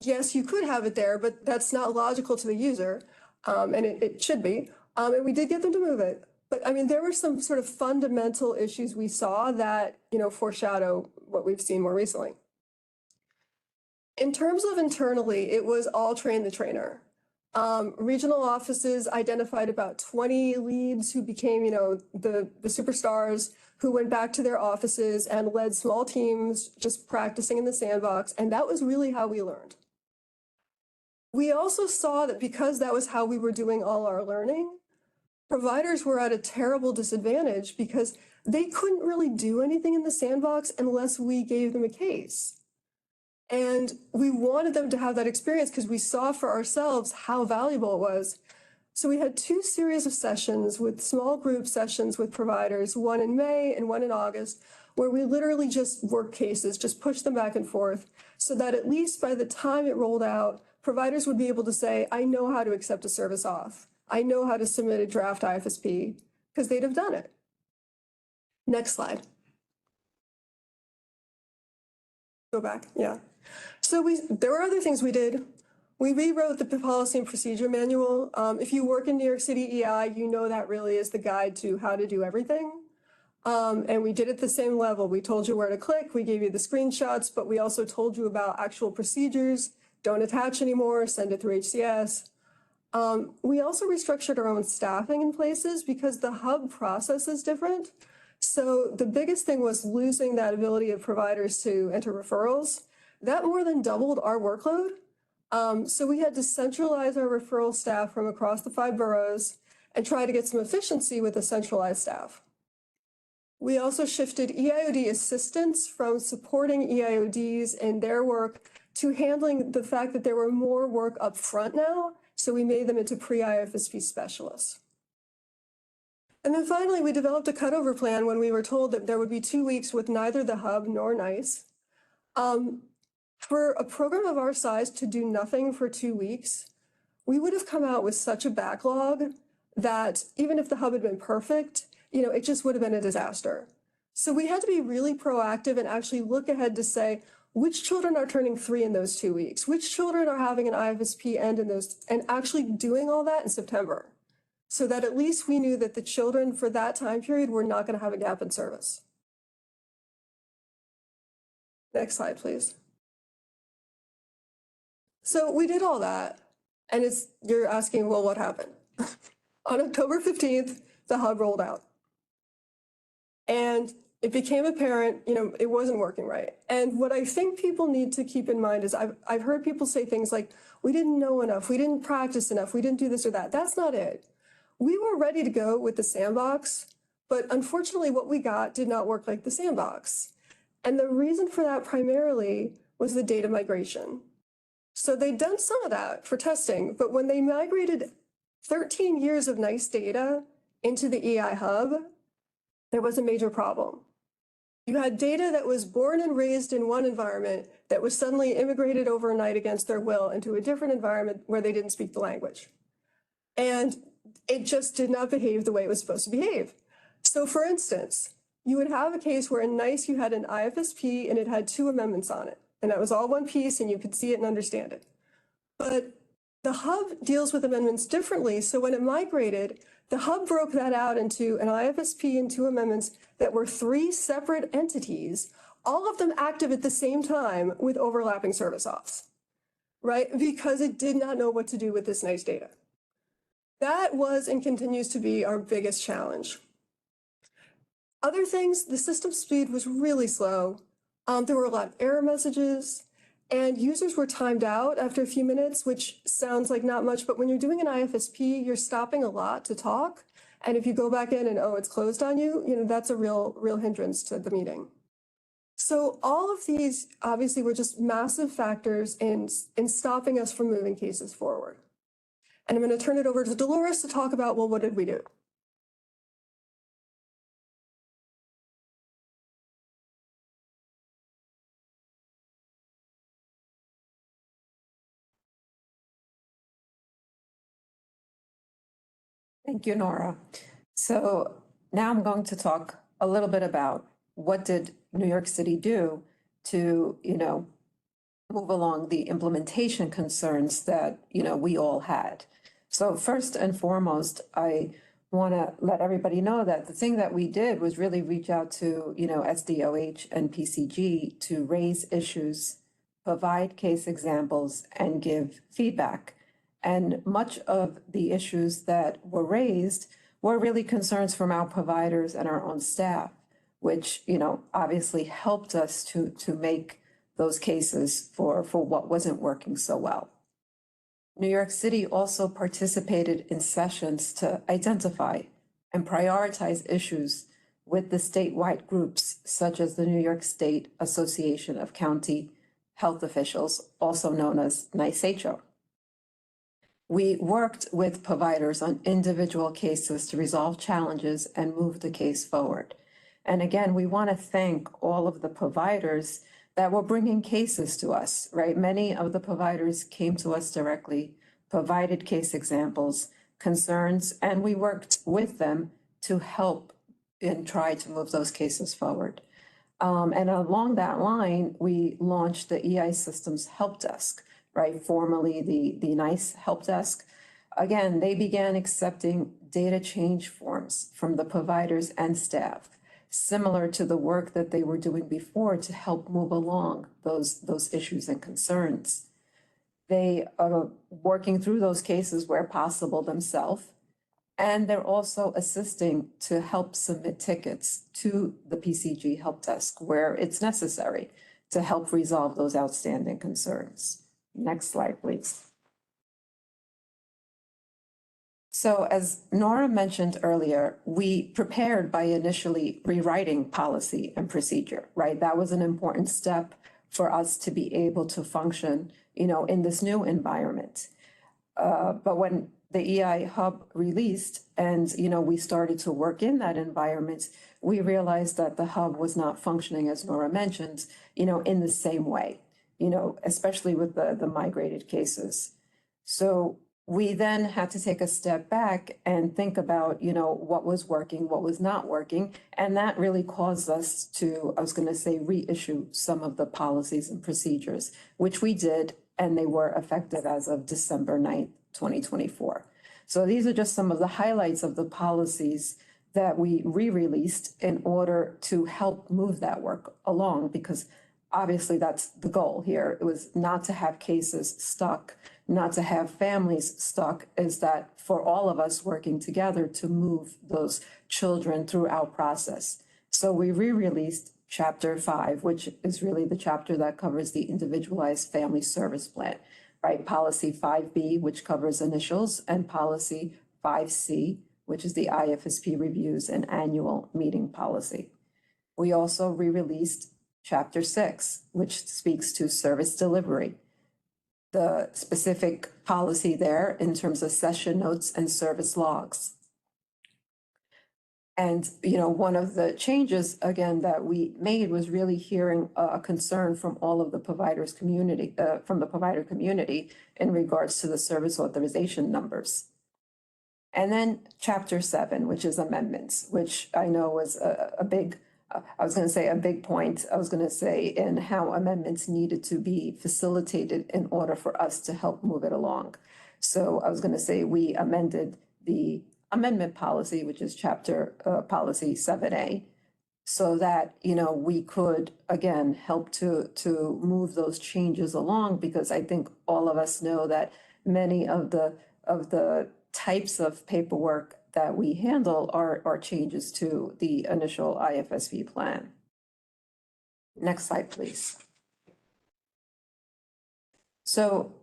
yes, you could have it there, but that's not logical to the user, and it should be. And we did get them to move it. But I mean, there were some sort of fundamental issues we saw that, foreshadow what we've seen more recently. In terms of internally, it was all train the trainer. Regional offices identified about 20 leads who became, the superstars who went back to their offices and led small teams just practicing in the sandbox. And that was really how we learned. We also saw that because that was how we were doing all our learning, providers were at a terrible disadvantage because they couldn't really do anything in the sandbox unless we gave them a case. And we wanted them to have that experience because we saw for ourselves how valuable it was. So we had 2 series of sessions with small group sessions with providers, one in May and one in August, where we literally just worked cases, just pushed them back and forth, so that at least by the time it rolled out, providers would be able to say, I know how to accept a service auth. I know how to submit a draft IFSP, because they'd have done it. Next slide. Go back, yeah. So there were other things we did. We rewrote the policy and procedure manual. If you work in New York City EI, you know that really is the guide to how to do everything. And we did it at the same level. We told you where to click, we gave you the screenshots, but we also told you about actual procedures. Don't attach anymore, send it through HCS. We also restructured our own staffing in places because the hub process is different. So the biggest thing was losing that ability of providers to enter referrals. That more than doubled our workload. So we had to centralize our referral staff from across the 5 boroughs and try to get some efficiency with a centralized staff. We also shifted EIOD assistants from supporting EIODs in their work to handling the fact that there were more work up front now, so we made them into pre-IFSP specialists. And then finally, we developed a cutover plan when we were told that there would be 2 weeks with neither the hub nor NICE. For a program of our size to do nothing for 2 weeks, we would have come out with such a backlog that even if the hub had been perfect, it just would have been a disaster. So we had to be really proactive and actually look ahead to say, which children are turning 3 in those 2 weeks? Which children are having an IFSP end in those, and actually doing all that in September, so that at least we knew that the children for that time period were not going to have a gap in service. Next slide, please. So we did all that, and you're asking, well, what happened? On October 15th, the hub rolled out. And it became apparent, it wasn't working right. And what I think people need to keep in mind is I've heard people say things like, we didn't know enough, we didn't practice enough, we didn't do this or that. That's not it. We were ready to go with the sandbox, but unfortunately what we got did not work like the sandbox. And the reason for that primarily was the data migration. So they'd done some of that for testing, but when they migrated 13 years of NICE data into the EI hub, there was a major problem. You had data that was born and raised in one environment that was suddenly immigrated overnight against their will into a different environment where they didn't speak the language. And it just did not behave the way it was supposed to behave. So for instance, you would have a case where in NICE you had an IFSP and it had 2 amendments on it. And that was all one piece and you could see it and understand it. But the hub deals with amendments differently. So when it migrated, the hub broke that out into an IFSP and 2 amendments that were 3 separate entities, all of them active at the same time with overlapping service offs, right? Because it did not know what to do with this NICE data. That was and continues to be our biggest challenge. Other things, the system speed was really slow. There were a lot of error messages. And users were timed out after a few minutes, which sounds like not much, but when you're doing an IFSP, you're stopping a lot to talk. And if you go back in and, oh, it's closed on you, that's a real hindrance to the meeting. So all of these obviously were just massive factors in stopping us from moving cases forward. And I'm going to turn it over to Dolores to talk about, well, what did we do? Thank you, Nora. So now I'm going to talk a little bit about what did New York City do to, move along the implementation concerns that, we all had. So first and foremost, I want to let everybody know that the thing that we did was really reach out to, SDOH and PCG to raise issues, provide case examples, and give feedback. And much of the issues that were raised were really concerns from our providers and our own staff, which, obviously helped us to make those cases for what wasn't working so well. New York City also participated in sessions to identify and prioritize issues with the statewide groups, such as the New York State Association of County Health Officials, also known as NYSHO. We worked with providers on individual cases to resolve challenges and move the case forward. And again, we want to thank all of the providers that were bringing cases to us, right? Many of the providers came to us directly, provided case examples, concerns, and we worked with them to help and try to move those cases forward. And along that line, we launched the EI Systems Help Desk right? Formerly the NICE help desk. Again, they began accepting data change forms from the providers and staff, similar to the work that they were doing before to help move along those issues and concerns. They are working through those cases where possible themselves, and they're also assisting to help submit tickets to the PCG help desk where it's necessary to help resolve those outstanding concerns. Next slide, please. So as Nora mentioned earlier, we prepared by initially rewriting policy and procedure, right? That was an important step for us to be able to function, in this new environment. But when the EI Hub released and, we started to work in that environment, we realized that the hub was not functioning, as Nora mentioned, in the same way, especially with the migrated cases. So we then had to take a step back and think about, what was working, what was not working. And that really caused us to, reissue some of the policies and procedures, which we did, and they were effective as of December 9th, 2024. So these are just some of the highlights of the policies that we re-released in order to help move that work along, because obviously that's the goal here. It was not to have cases stuck, not to have families stuck, is that for all of us working together to move those children through our process. So we re-released Chapter 5, which is really the chapter that covers the Individualized Family Service Plan, right? Policy 5B, which covers initials, and Policy 5C, which is the IFSP reviews and annual meeting policy. We also re-released Chapter 6, which speaks to service delivery. The specific policy there in terms of session notes and service logs. And, one of the changes, again, that we made was really hearing a concern from all of the providers community, from the provider community in regards to the service authorization numbers. And then Chapter 7, which is amendments, which I know was a big point, in how amendments needed to be facilitated in order for us to help move it along. So we amended the amendment policy, which is chapter policy 7A, so that, we could, again, help to move those changes along, because I think all of us know that many of the types of paperwork that we handle are changes to the initial IFSP plan. Next slide, please. So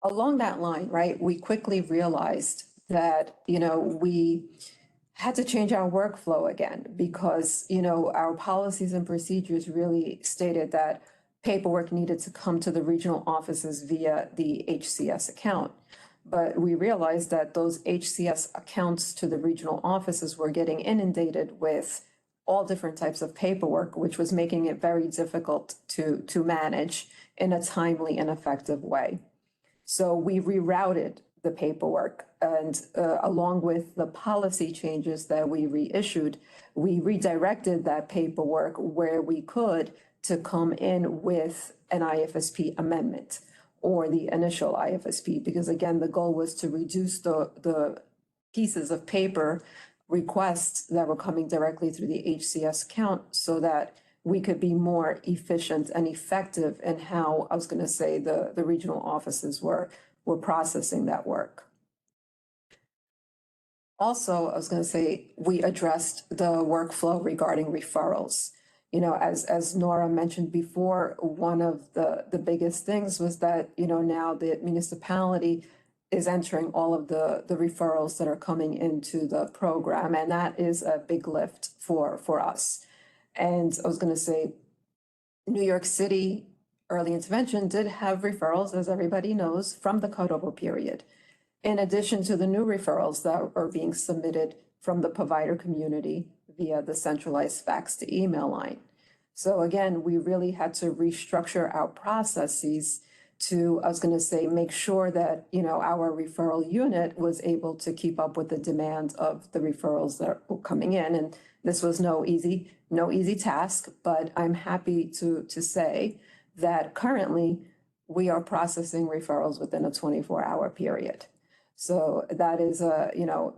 along that line, right, we quickly realized that, we had to change our workflow again, because, our policies and procedures really stated that paperwork needed to come to the regional offices via the HCS account. But we realized that those HCS accounts to the regional offices were getting inundated with all different types of paperwork, which was making it very difficult to manage in a timely and effective way. So we rerouted the paperwork, and along with the policy changes that we reissued, we redirected that paperwork where we could to come in with an IFSP amendment or the initial IFSP, because again, the goal was to reduce the pieces of paper requests that were coming directly through the HCS account, so that we could be more efficient and effective in how, the regional offices were processing that work. Also, we addressed the workflow regarding referrals. As Nora mentioned before, one of the biggest things was that, now the municipality is entering all of the referrals that are coming into the program, and that is a big lift for us. And New York City early intervention did have referrals, as everybody knows, from the cutover period, in addition to the new referrals that are being submitted from the provider community via the centralized fax to email line. So again, we really had to restructure our processes to, make sure that, our referral unit was able to keep up with the demand of the referrals that were coming in. And this was no easy task, but I'm happy to say that currently we are processing referrals within a 24-hour period. So that is a,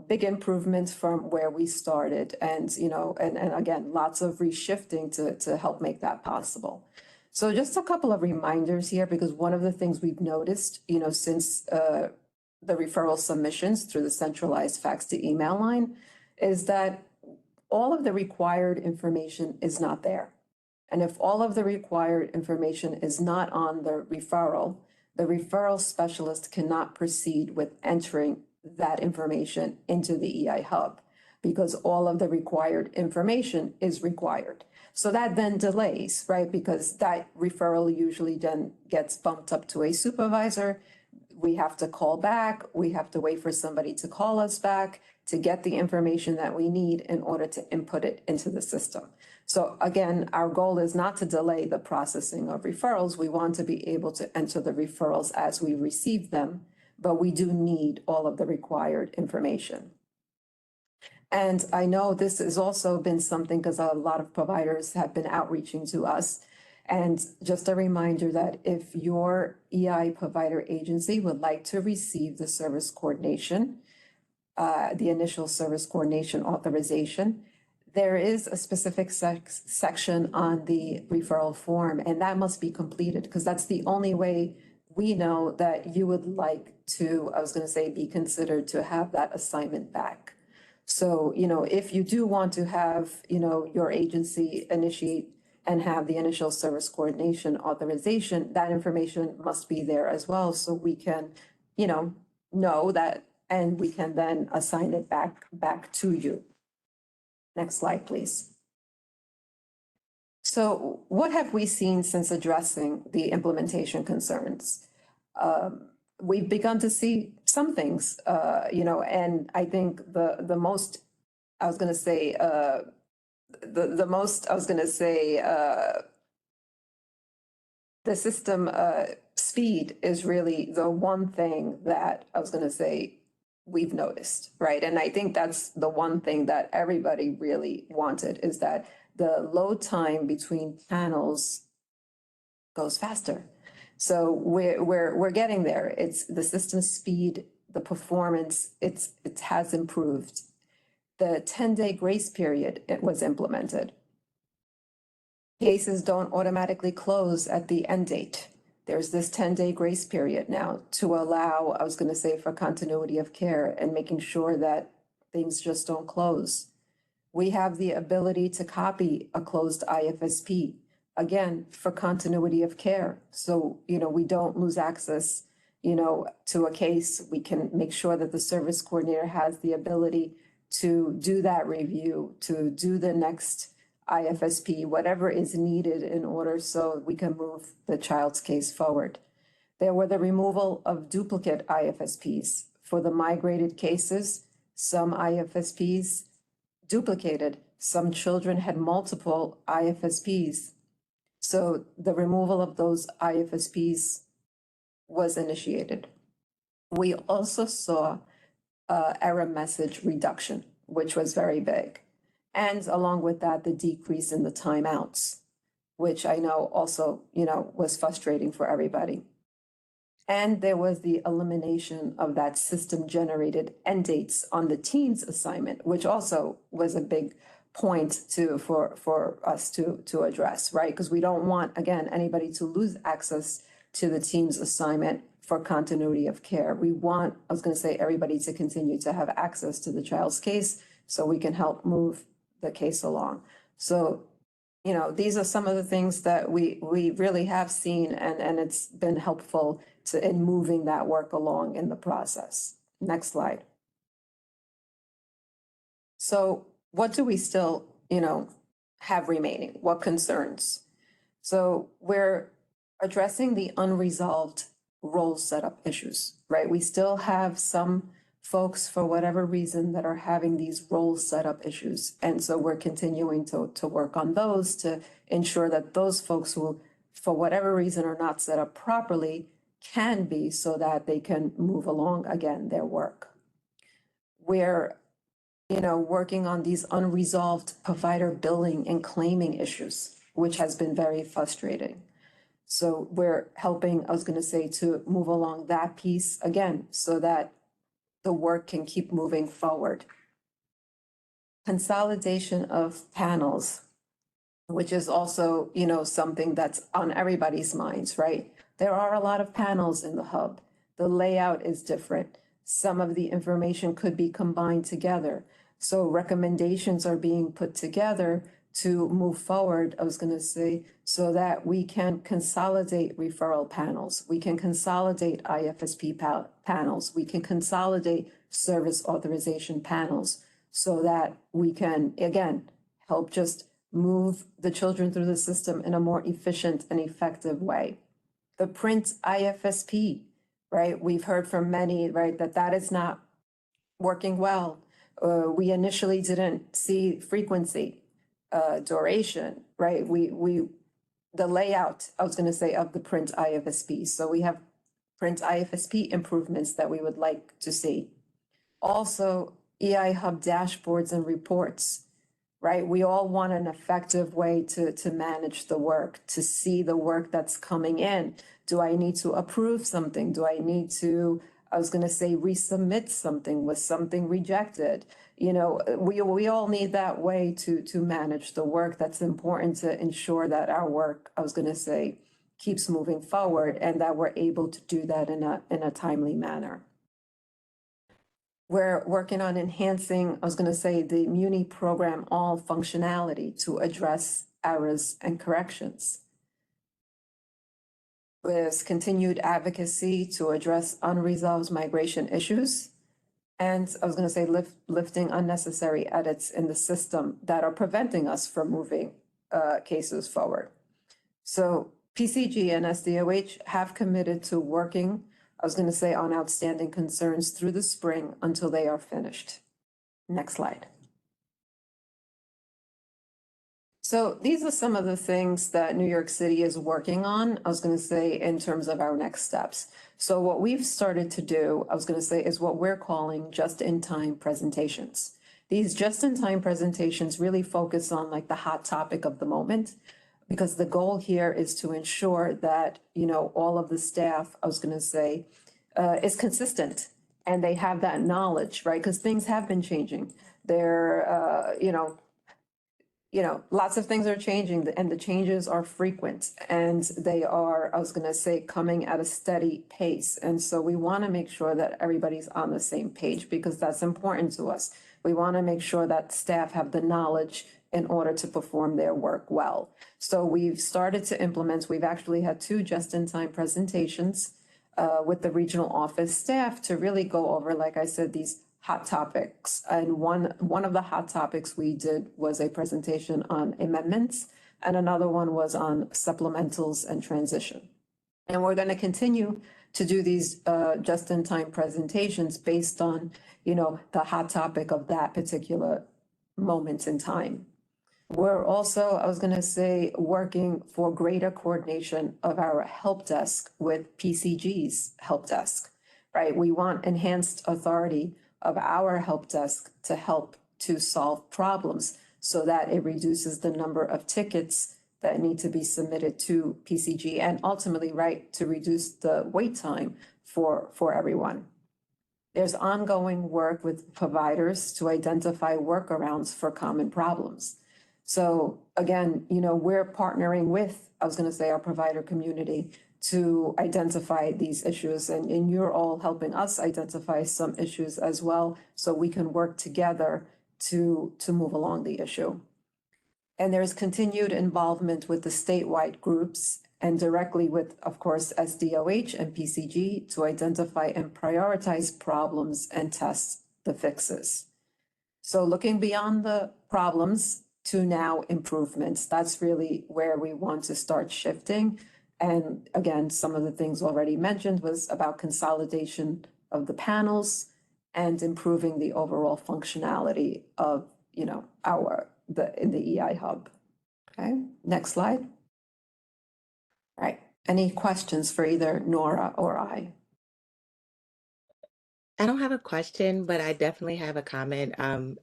big improvement from where we started, and, and again, lots of reshifting to help make that possible. So just a couple of reminders here, because one of the things we've noticed, since the referral submissions through the centralized fax to email line is that all of the required information is not there. And if all of the required information is not on the referral specialist cannot proceed with entering that information into the EI hub because all of the required information is required. So that then delays, right? Because that referral usually then gets bumped up to a supervisor. We have to call back. We have to wait for somebody to call us back to get the information that we need in order to input it into the system. So again, our goal is not to delay the processing of referrals. We want to be able to enter the referrals as we receive them, but we do need all of the required information. And I know this has also been something because a lot of providers have been outreaching to us. And just a reminder that if your EI provider agency would like to receive the service coordination, the initial service coordination authorization, there is a specific section on the referral form, and that must be completed because that's the only way we know that you would like to, be considered to have that assignment back. So, if you do want to have, your agency initiate and have the initial service coordination authorization, that information must be there as well. So we can, know that, and we can then assign it back to you. Next slide, please. So what have we seen since addressing the implementation concerns? We've begun to see some things, and I think the most, the system speed is really the one thing that we've noticed, right? And I think that's the one thing that everybody really wanted is that the load time between panels goes faster. So we're getting there. It's the system speed, the performance, it has improved. The 10-day grace period, it was implemented. Cases don't automatically close at the end date. There's this 10-day grace period now to allow, for continuity of care and making sure that things just don't close. We have the ability to copy a closed IFSP, again, for continuity of care. So, we don't lose access, to a case. We can make sure that the service coordinator has the ability to do that review, to do the next IFSP, whatever is needed in order so we can move the child's case forward. There were the removal of duplicate IFSPs. For the migrated cases, some IFSPs duplicated. Some children had multiple IFSPs. So the removal of those IFSPs was initiated. We also saw error message reduction, which was very big. And along with that, the decrease in the timeouts, which I know also, was frustrating for everybody. And there was the elimination of that system-generated end dates on the teens assignment, which also was a big point for us to address, right? Because we don't want, again, anybody to lose access to the teens assignment for continuity of care. We want, everybody to continue to have access to the child's case so we can help move the case along. So, these are some of the things that we really have seen, and it's been helpful in moving that work along in the process. Next slide. So what do we still, have remaining? What concerns? So we're addressing the unresolved role setup issues, right? We still have some folks, for whatever reason, that are having these role setup issues. And so we're continuing to work on those to ensure that those folks who, for whatever reason, are not set up properly can be, so that they can move along again their work. We're, working on these unresolved provider billing and claiming issues, which has been very frustrating. So we're helping, I was going to say, to move along that piece again, so that the work can keep moving forward. Consolidation of panels, which is also, something that's on everybody's minds, right? There are a lot of panels in the hub. The layout is different. Some of the information could be combined together. So recommendations are being put together to move forward, I was going to say, so that we can consolidate referral panels. We can consolidate IFSP panels. We can consolidate service authorization panels so that we can, again, help just move the children through the system in a more efficient and effective way. The print IFSP, right? We've heard from many, right, that is not working well. We initially didn't see frequency, duration, right? The layout, I was going to say, of the print IFSP. So we have print IFSP improvements that we would like to see. Also, EI Hub dashboards and reports, right? We all want an effective way to manage the work, to see the work that's coming in. Do I need to approve something? Do I need to, I was going to say, resubmit something? Was something rejected? We all need that way to manage the work. That's important to ensure that our work, I was going to say, keeps moving forward and that we're able to do that in a timely manner. We're working on enhancing, I was going to say, the Muni program all functionality to address errors and corrections. With continued advocacy to address unresolved migration issues. And I was going to say lifting unnecessary edits in the system that are preventing us from moving cases forward. So PCG and SDOH have committed to working, I was going to say, on outstanding concerns through the spring until they are finished. Next slide. So these are some of the things that New York City is working on, I was going to say, in terms of our next steps. So what we've started to do, I was going to say, is what we're calling just-in-time presentations. These just-in-time presentations really focus on like the hot topic of the moment, because the goal here is to ensure that, all of the staff, I was going to say, is consistent and they have that knowledge, right? Because things have been changing. Lots of things are changing and the changes are frequent and they are, I was going to say, coming at a steady pace. And so we want to make sure that everybody's on the same page because that's important to us. We want to make sure that staff have the knowledge in order to perform their work well. So we've started to implement, we've actually had 2 just-in-time presentations with the regional office staff to really go over, like I said, these hot topics. And one of the hot topics we did was a presentation on amendments, and another one was on supplementals and transition. And we're going to continue to do these just-in-time presentations based on, the hot topic of that particular moment in time. We're also, I was going to say, working for greater coordination of our help desk with PCG's help desk, right? We want enhanced authority of our help desk to help to solve problems so that it reduces the number of tickets that need to be submitted to PCG and ultimately, right, to reduce the wait time for everyone. There's ongoing work with providers to identify workarounds for common problems. So again, we're partnering with, I was going to say, our provider community to identify these issues, and you're all helping us identify some issues as well, so we can work together to move along the issue. And there's continued involvement with the statewide groups and directly with, of course, SDOH and PCG to identify and prioritize problems and test the fixes. So looking beyond the problems to now improvements, that's really where we want to start shifting. And again, some of the things already mentioned was about consolidation of the panels and improving the overall functionality of, in the EI hub. Okay, next slide. All right, any questions for either Nora or I? I don't have a question, but I definitely have a comment.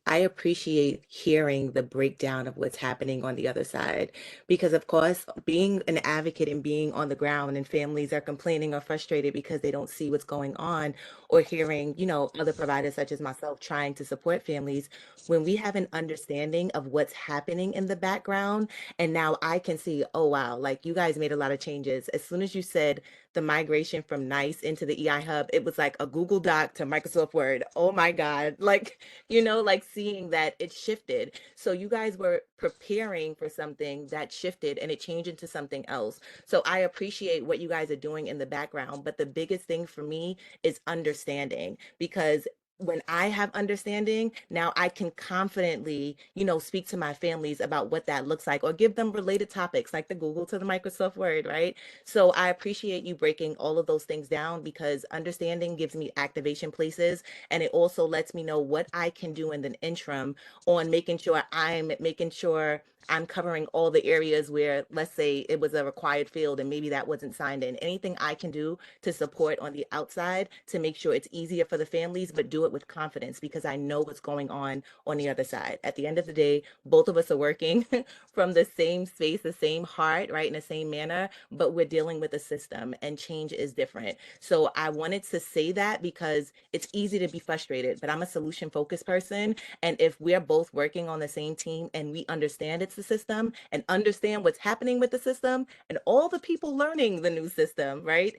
I appreciate hearing the breakdown of what's happening on the other side, because of course, being an advocate and being on the ground and families are complaining or frustrated because they don't see what's going on, or hearing, other providers such as myself trying to support families. When we have an understanding of what's happening in the background, and now I can see, oh wow, like you guys made a lot of changes. As soon as you said the migration from NICE into the EI Hub, it was like a Google Doc to Microsoft Word. Oh my God. Like, like seeing that it shifted. So you guys were preparing for something that shifted and it changed into something else. So I appreciate what you guys are doing in the background. But the biggest thing for me is understanding, because when I have understanding, now I can confidently, speak to my families about what that looks like, or give them related topics like the Google to the Microsoft Word, right? So I appreciate you breaking all of those things down, because understanding gives me activation places, and it also lets me know what I can do in the interim on making sure I'm covering all the areas where, let's say, it was a required field and maybe that wasn't signed in. Anything I can do to support on the outside to make sure it's easier for the families, but do it with confidence, because I know what's going on the other side. At the end of the day, both of us are working from the same space, the same heart, right, in the same manner, but we're dealing with a system and change is different. So I wanted to say that because it's easy to be frustrated, but I'm a solution focused person. And if we're both working on the same team and we understand it's the system and understand what's happening with the system and all the people learning the new system, right?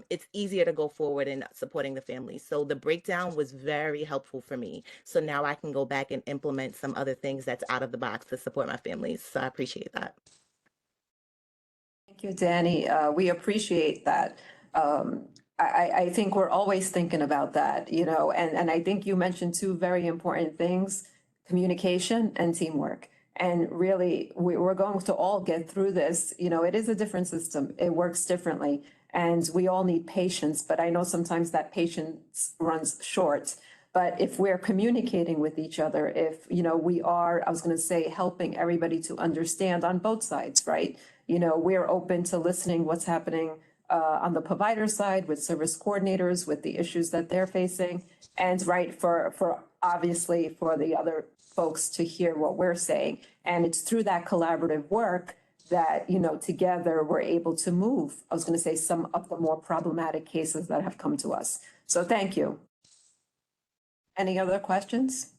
It's easier to go forward in supporting the families. So the breakdown was very helpful for me. So now I can go back and implement some other things that's out of the box to support my families. So I appreciate that. Thank you, Danny. We appreciate that. I think we're always thinking about that, and I think you mentioned two very important things, communication and teamwork. And really, we're going to all get through this. It is a different system. It works differently. And we all need patience, but I know sometimes that patience runs short. But if we're communicating with each other, if, we are, I was going to say, helping everybody to understand on both sides, right? We're open to listening what's happening on the provider side with service coordinators, with the issues that they're facing, and right for obviously for the other folks to hear what we're saying. And it's through that collaborative work that, together we're able to move, I was going to say, some of the more problematic cases that have come to us. So thank you. Any other questions?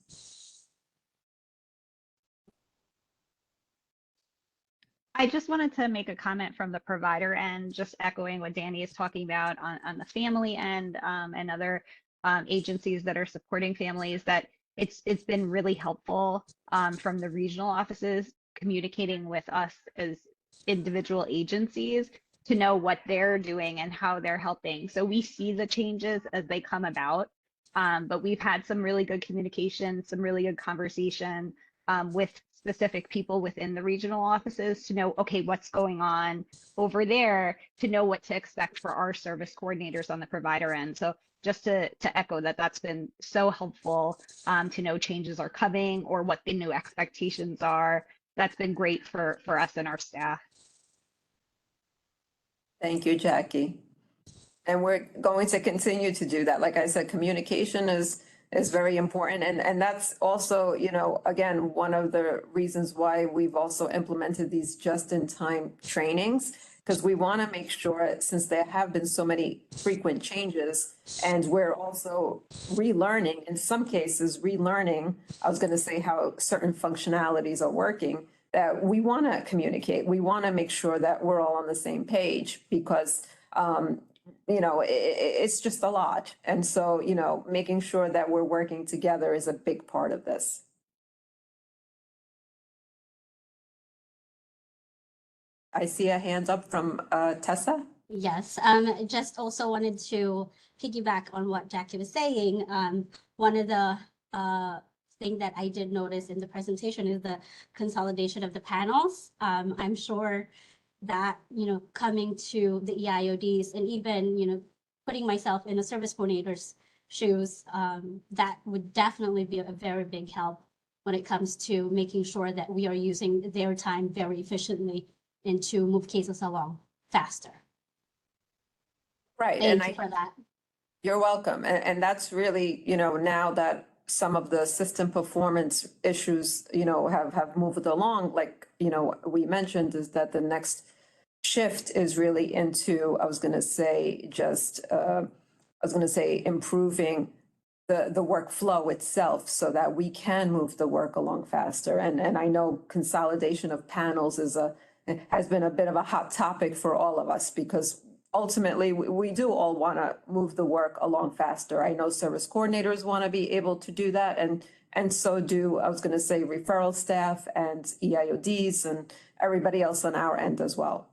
I just wanted to make a comment from the provider end, just echoing what Danny is talking about on the family end, and other agencies that are supporting families, that it's been really helpful from the regional offices communicating with us as individual agencies to know what they're doing and how they're helping. So we see the changes as they come about, but we've had some really good communication, some really good conversation with specific people within the regional offices to know, okay, what's going on over there, to know what to expect for our service coordinators on the provider end. So just to echo that, that's been so helpful to know changes are coming or what the new expectations are. That's been great for us and our staff. Thank you, Jackie. And we're going to continue to do that. Like I said, communication is very important. And that's also, again, one of the reasons why we've also implemented these just-in-time trainings, because we want to make sure, since there have been so many frequent changes, and we're also relearning, in some cases, I was going to say, how certain functionalities are working, that we want to communicate. We want to make sure that we're all on the same page, because it's just a lot. And so, making sure that we're working together is a big part of this. I see a hand up from Tessa. Yes, just also wanted to piggyback on what Jackie was saying. One of the thing that I did notice in the presentation is the consolidation of the panels. I'm sure that, coming to the EIODs and even, putting myself in a service coordinator's shoes, that would definitely be a very big help when it comes to making sure that we are using their time very efficiently and to move cases along faster. Right. Thank you for that. You're welcome. And that's really, now that some of the system performance issues, have moved along, like, we mentioned, is that the next shift is really into, I was going to say, improving the workflow itself so that we can move the work along faster. And I know consolidation of panels has been a bit of a hot topic for all of us, because ultimately we do all want to move the work along faster. I know service coordinators want to be able to do that, and so do, I was going to say, referral staff and EIODs and everybody else on our end as well.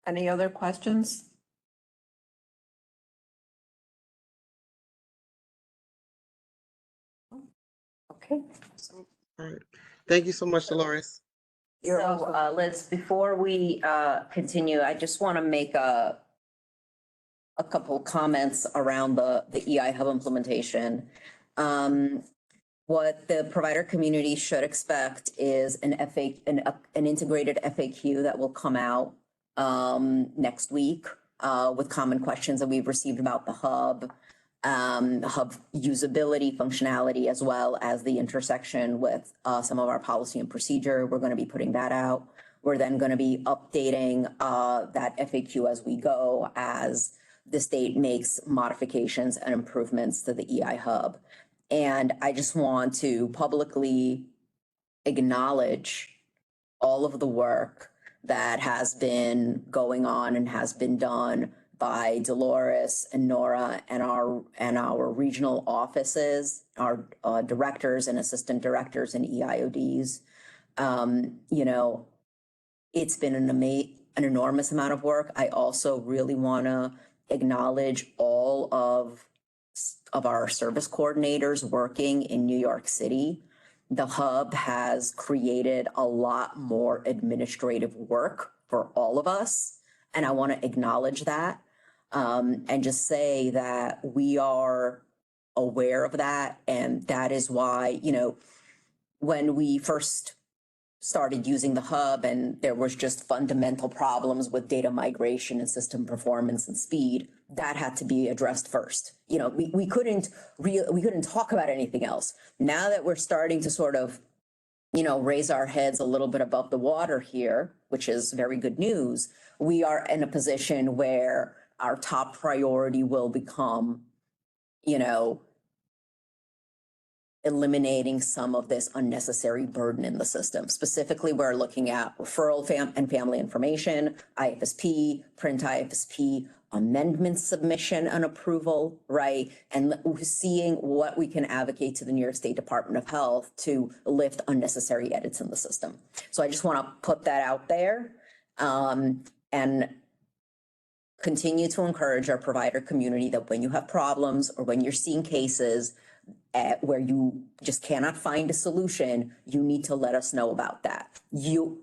Any other questions? Okay. All right. Thank you so much, Dolores. So, Liz, before we continue, I just want to make a couple comments around the EI Hub implementation. What the provider community should expect is an integrated FAQ that will come out next week with common questions that we've received about the hub usability, functionality, as well as the intersection with some of our policy and procedure. We're going to be putting that out. We're then going to be updating that FAQ as we go, as the state makes modifications and improvements to the EI Hub. And I just want to publicly acknowledge all of the work that has been going on and has been done by Dolores and Nora and our regional offices, our directors and assistant directors and EIODs. It's been an enormous amount of work. I also really want to acknowledge all of our service coordinators working in New York City. The hub has created a lot more administrative work for all of us, and I want to acknowledge that and just say that we are aware of that, and that is why, when we first started using the hub and there was just fundamental problems with data migration and system performance and speed, that had to be addressed first. We couldn't talk about anything else. Now that we're starting to sort of, raise our heads a little bit above the water here, which is very good news, we are in a position where our top priority will become, eliminating some of this unnecessary burden in the system. Specifically, we're looking at referral and family information, IFSP, print IFSP, amendment submission and approval, right? And seeing what we can advocate to the New York State Department of Health to lift unnecessary edits in the system. So I just want to put that out there and continue to encourage our provider community that when you have problems or when you're seeing cases where you just cannot find a solution, you need to let us know about that.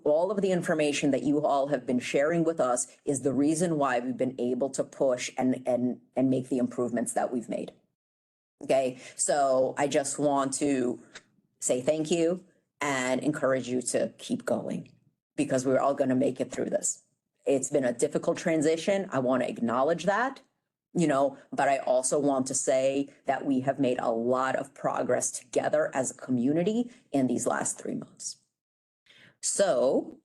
All of the information that you all have been sharing with us is the reason why we've been able to push and make the improvements that we've made. Okay, so I just want to say thank you and encourage you to keep going, because we're all going to make it through this. It's been a difficult transition. I want to acknowledge that. But I also want to say that we have made a lot of progress together as a community in these last 3 months. So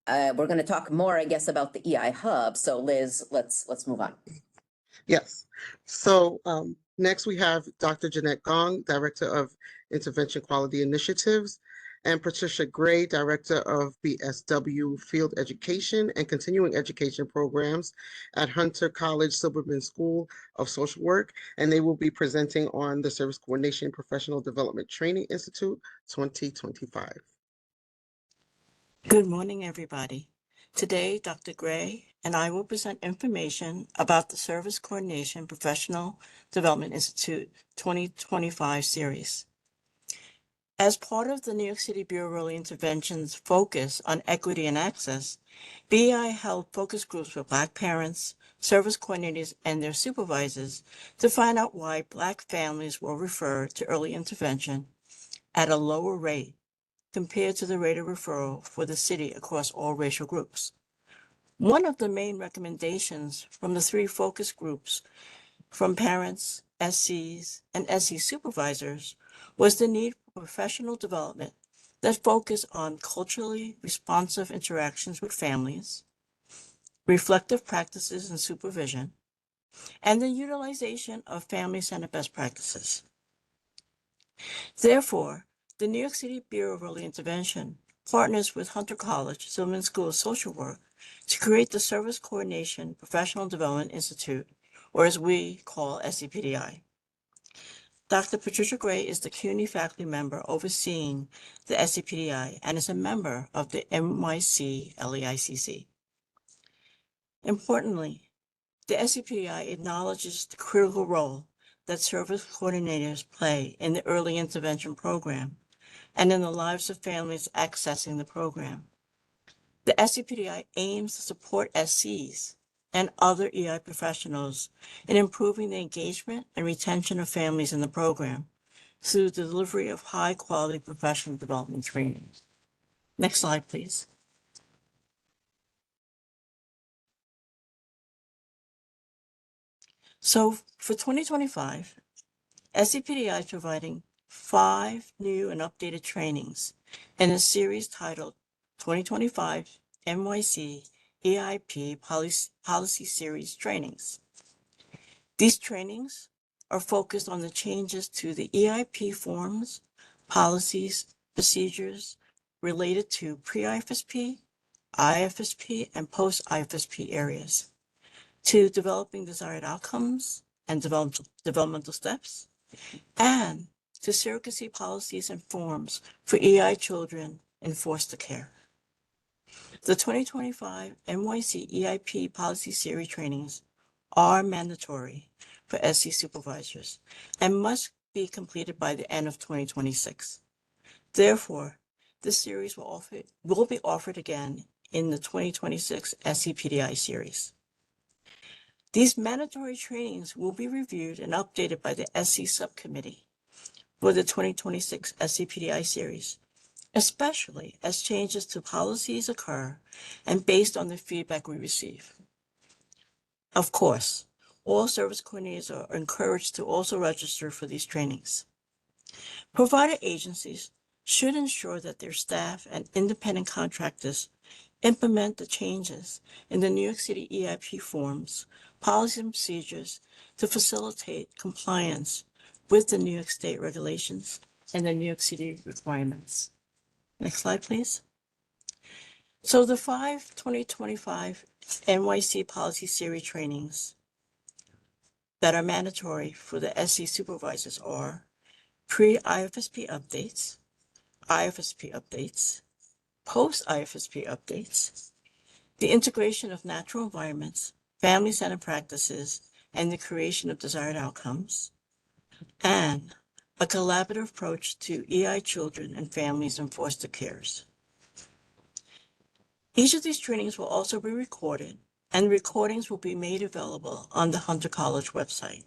we're going to talk more, I guess, about the EI Hub. So Liz, let's move on. Yes. So next we have Dr. Jeanette Gong, Director of Intervention Quality Initiatives, and Patricia Gray, Director of BSW Field Education and Continuing Education Programs at Hunter College Silberman School of Social Work, and they will be presenting on the Service Coordination Professional Development Training Institute 2025. Good morning, everybody. Today, Dr. Gray and I will present information about the Service Coordination Professional Development Institute 2025 series. As part of the New York City Bureau of Early Intervention's focus on equity and access, BEI held focus groups with Black parents, service coordinators, and their supervisors to find out why Black families were referred to early intervention at a lower rate compared to the rate of referral for the city across all racial groups. One of the main recommendations from the 3 focus groups from parents, SCs, and SC supervisors was the need for professional development that focus on culturally responsive interactions with families, reflective practices and supervision, and the utilization of family-centered best practices. Therefore, the New York City Bureau of Early Intervention partners with Hunter College Silverman School of Social Work to create the Service Coordination Professional Development Institute, or as we call SCPDI. Dr. Patricia Gray is the CUNY faculty member overseeing the SCPDI and is a member of the NYC LEICC. Importantly, the SCPDI acknowledges the critical role that service coordinators play in the early intervention program and in the lives of families accessing the program. The SCPDI aims to support SCs and other EI professionals in improving the engagement and retention of families in the program through the delivery of high-quality professional development training. Next slide, please. So for 2025, SCPDI is providing 5 new and updated trainings in a series titled 2025 NYC EIP Policy Series Trainings. These trainings are focused on the changes to the EIP forms, policies, procedures related to pre-IFSP, IFSP, and post-IFSP areas, to developing desired outcomes and developmental steps, and to surrogacy policies and forms for EI children in foster care. The 2025 NYC EIP Policy Series trainings are mandatory for SC supervisors and must be completed by the end of 2026. Therefore, this series will be offered again in the 2026 SCPDI series. These mandatory trainings will be reviewed and updated by the SC subcommittee for the 2026 SCPDI series, especially as changes to policies occur and based on the feedback we receive. Of course, all service coordinators are encouraged to also register for these trainings. Provider agencies should ensure that their staff and independent contractors implement the changes in the New York City EIP forms, policies, and procedures to facilitate compliance with the New York State regulations and the New York City requirements. Next slide, please. So the 5 2025 NYC Policy Series trainings that are mandatory for the SC supervisors are pre-IFSP updates, IFSP updates, post-IFSP updates, the integration of natural environments, family-centered practices, and the creation of desired outcomes, and a collaborative approach to EI children and families in foster cares. Each of these trainings will also be recorded, and recordings will be made available on the Hunter College website.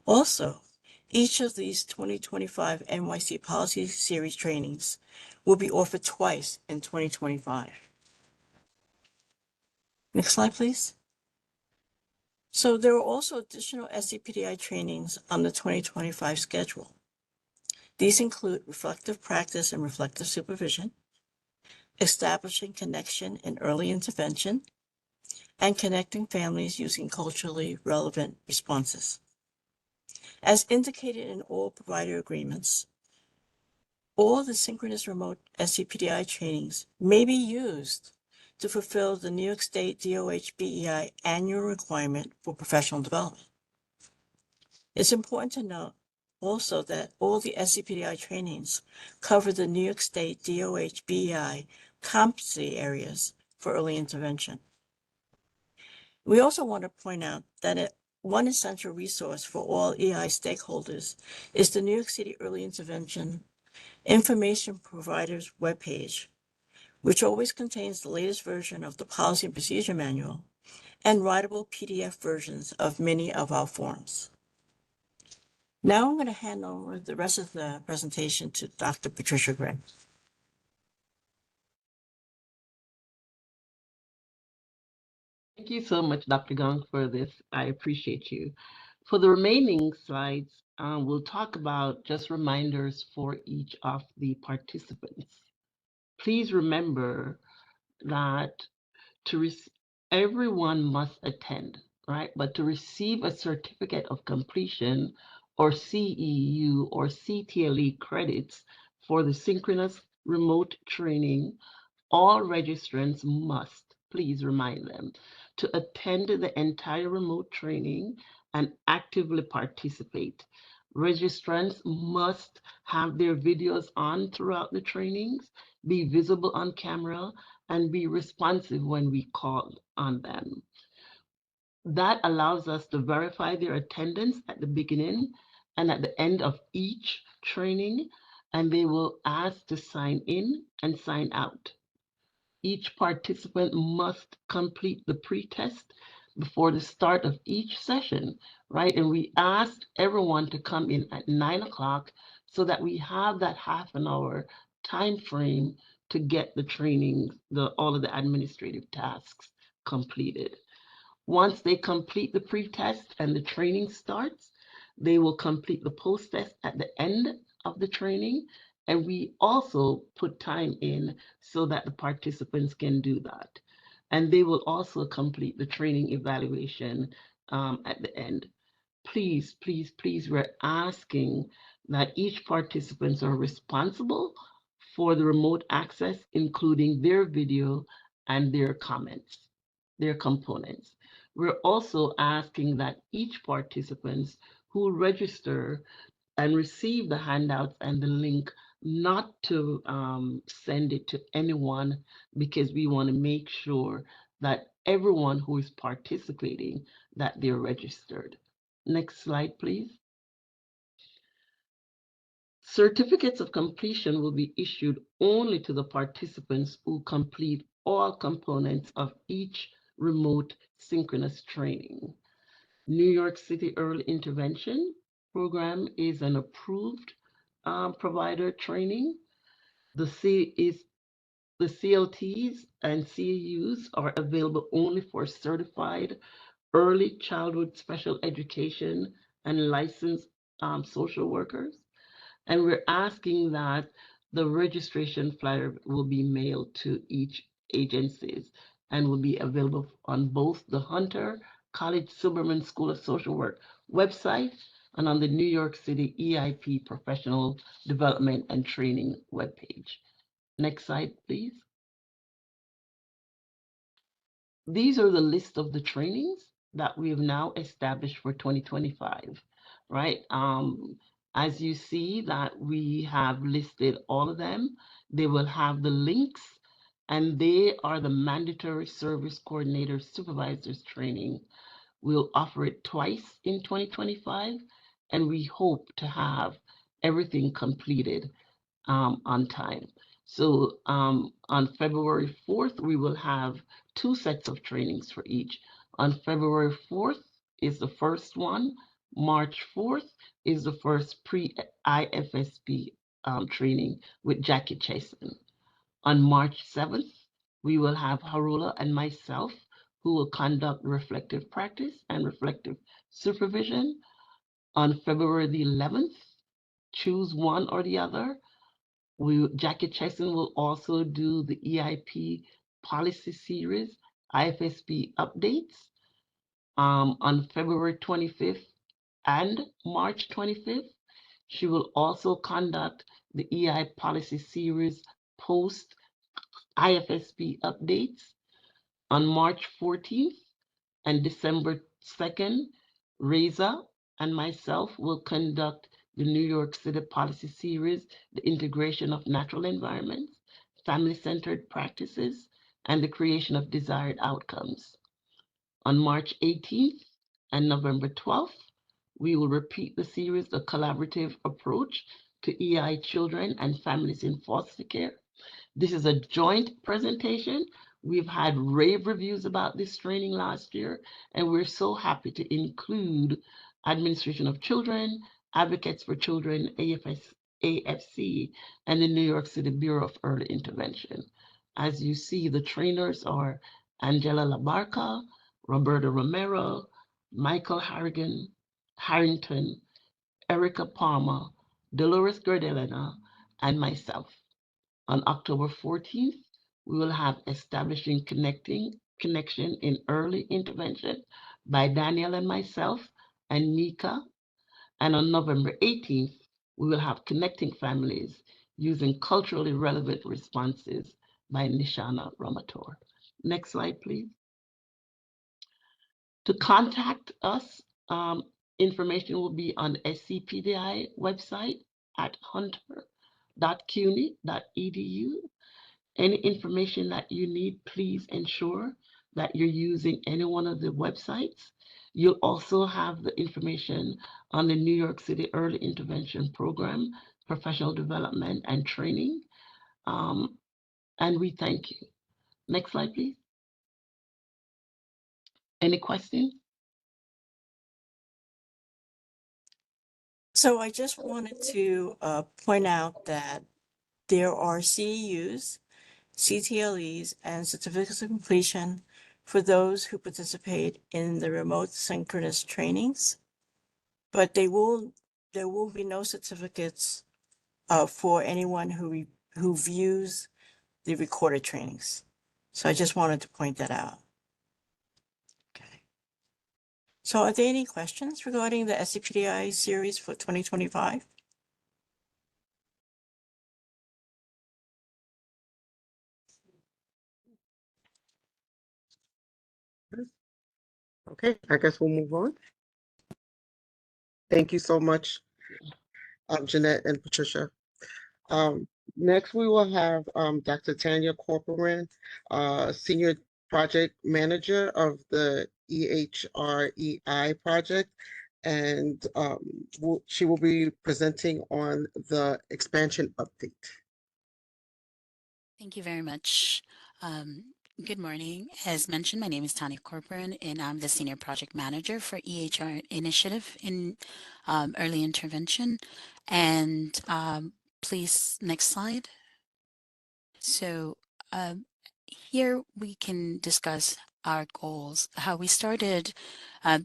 Also, each of these 2025 NYC Policy Series trainings will be offered twice in 2025. Next slide, please. So there are also additional SCPDI trainings on the 2025 schedule. These include reflective practice and reflective supervision, establishing connection in early intervention, and connecting families using culturally relevant responses. As indicated in all provider agreements, all the synchronous remote SCPDI trainings may be used to fulfill the New York State DOH BEI annual requirement for professional development. It's important to note also that all the SCPDI trainings cover the New York State DOH BEI competency areas for early intervention. We also want to point out that one essential resource for all EI stakeholders is the New York City Early Intervention Information Providers webpage, which always contains the latest version of the Policy and Procedure Manual and writable PDF versions of many of our forms. Now I'm going to hand over the rest of the presentation to Dr. Patricia Gray. Thank you so much, Dr. Gong, for this. I appreciate you. For the remaining slides, we'll talk about just reminders for each of the participants. Please remember that everyone must attend, right? But to receive a certificate of completion or CEU or CTLE credits for the synchronous remote training, all registrants must, please remind them, to attend the entire remote training and actively participate. Registrants must have their videos on throughout the trainings, be visible on camera, and be responsive when we call on them. That allows us to verify their attendance at the beginning and at the end of each training, and they will ask to sign in and sign out. Each participant must complete the pre-test before the start of each session, right? And we asked everyone to come in at 9 o'clock so that we have that half an hour time frame to get the training, all of the administrative tasks completed. Once they complete the pre-test and the training starts, they will complete the post-test at the end of the training. And we also put time in so that the participants can do that. And they will also complete the training evaluation at the end. Please, please, please, we're asking that each participants are responsible for the remote access, including their video and their comments, their components. We're also asking that each participants who register and receive the handouts and the link not to send it to anyone, because we want to make sure that everyone who is participating, that they're registered. Next slide, please. Certificates of completion will be issued only to the participants who complete all components of each remote synchronous training. New York City Early Intervention Program is an approved provider training. The CLTs and CEUs are available only for certified early childhood special education and licensed social workers. And we're asking that the registration flyer will be mailed to each agencies and will be available on both the Hunter College Silberman School of Social Work website and on the New York City EIP Professional Development and Training webpage. Next slide, please. These are the list of the trainings that we have now established for 2025, right? As you see that we have listed all of them, they will have the links, and they are the mandatory service coordinator supervisors training. We'll offer it twice in 2025, and we hope to have everything completed on time. So on February 4th, we will have 2 sets of trainings for each. On February 4th is the first one. March 4th is the first pre-IFSP training with Jackie Chasen. On March 7th, we will have Harula and myself who will conduct reflective practice and reflective supervision. On February the 11th, choose one or the other. Jackie Chesson will also do the EIP policy series, IFSP updates on February 25th and March 25th. She will also conduct the EI policy series post IFSP updates on March 14th and December 2nd. Reza and myself will conduct the New York City Policy Series, the integration of natural environments, family-centered practices, and the creation of desired outcomes. On March 18th and November 12th, we will repeat the series, The Collaborative Approach to EI Children and Families in Foster Care. This is a joint presentation. We've had rave reviews about this training last year, and we're so happy to include Administration of Children, Advocates for Children, AFC, and the New York City Bureau of Early Intervention. As you see, the trainers are Angela Labarca, Roberta Romero, Michael Harrington, Erica Palmer, Dolores Gordelena, and myself. On October 14th, we will have Establishing Connection in Early Intervention by Daniel and myself and Nika. And on November 18th, we will have Connecting Families Using Culturally Relevant Responses by Nishana Ramator. Next slide, please. To contact us, information will be on the SCPDI website at hunter.cuny.edu. Any information that you need, please ensure that you're using any one of the websites. You'll also have the information on the New York City Early Intervention Program, Professional Development and Training. And we thank you. Next slide, please. Any questions? So I just wanted to point out that there are CEUs, CTLEs, and certificates of completion for those who participate in the remote synchronous trainings, but there will be no certificates for anyone who views the recorded trainings. So I just wanted to point that out. Okay. So are there any questions regarding the SCPDI series for 2025? Okay, I guess we'll move on. Thank you so much, Jeanette and Patricia. Next, we will have Dr. Tanya Corcoran, Senior Project Manager of the EHREI project, and she will be presenting on the expansion update. Thank you very much. Good morning. As mentioned, my name is Tanya Corcoran, and I'm the Senior Project Manager for EHR Initiative in Early Intervention. And please, next slide. So here we can discuss our goals, how we started,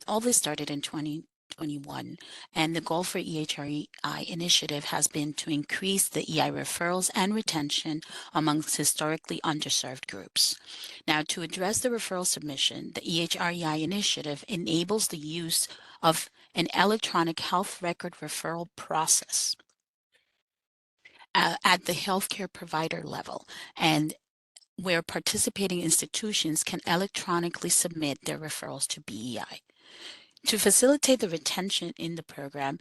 all this started in 2021, and the goal for EHREI initiative has been to increase the EI referrals and retention amongst historically underserved groups. Now, to address the referral submission, the EHREI initiative enables the use of an electronic health record referral process at the healthcare provider level, and where participating institutions can electronically submit their referrals to BEI. To facilitate the retention in the program,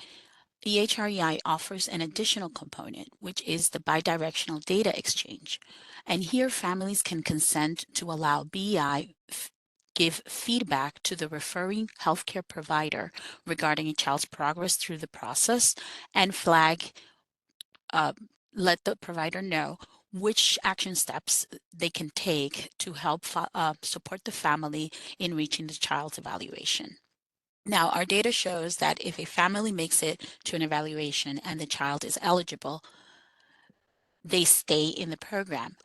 EHREI offers an additional component, which is the bidirectional data exchange. And here families can consent to allow BEI give feedback to the referring healthcare provider regarding a child's progress through the process and flag, let the provider know which action steps they can take to help support the family in reaching the child's evaluation. Now, our data shows that if a family makes it to an evaluation and the child is eligible, they stay in the program,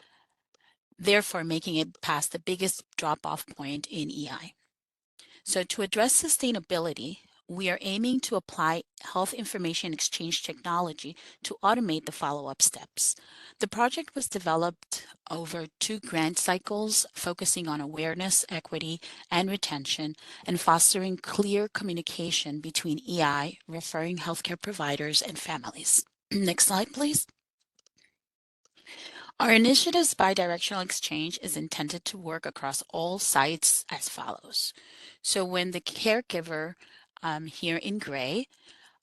therefore making it past the biggest drop-off point in EI. So to address sustainability, we are aiming to apply health information exchange technology to automate the follow-up steps. The project was developed over 2 grant cycles, focusing on awareness, equity, and retention, and fostering clear communication between EI, referring healthcare providers, and families. Next slide, please. Our initiative's bidirectional exchange is intended to work across all sites as follows. So when the caregiver, here in gray,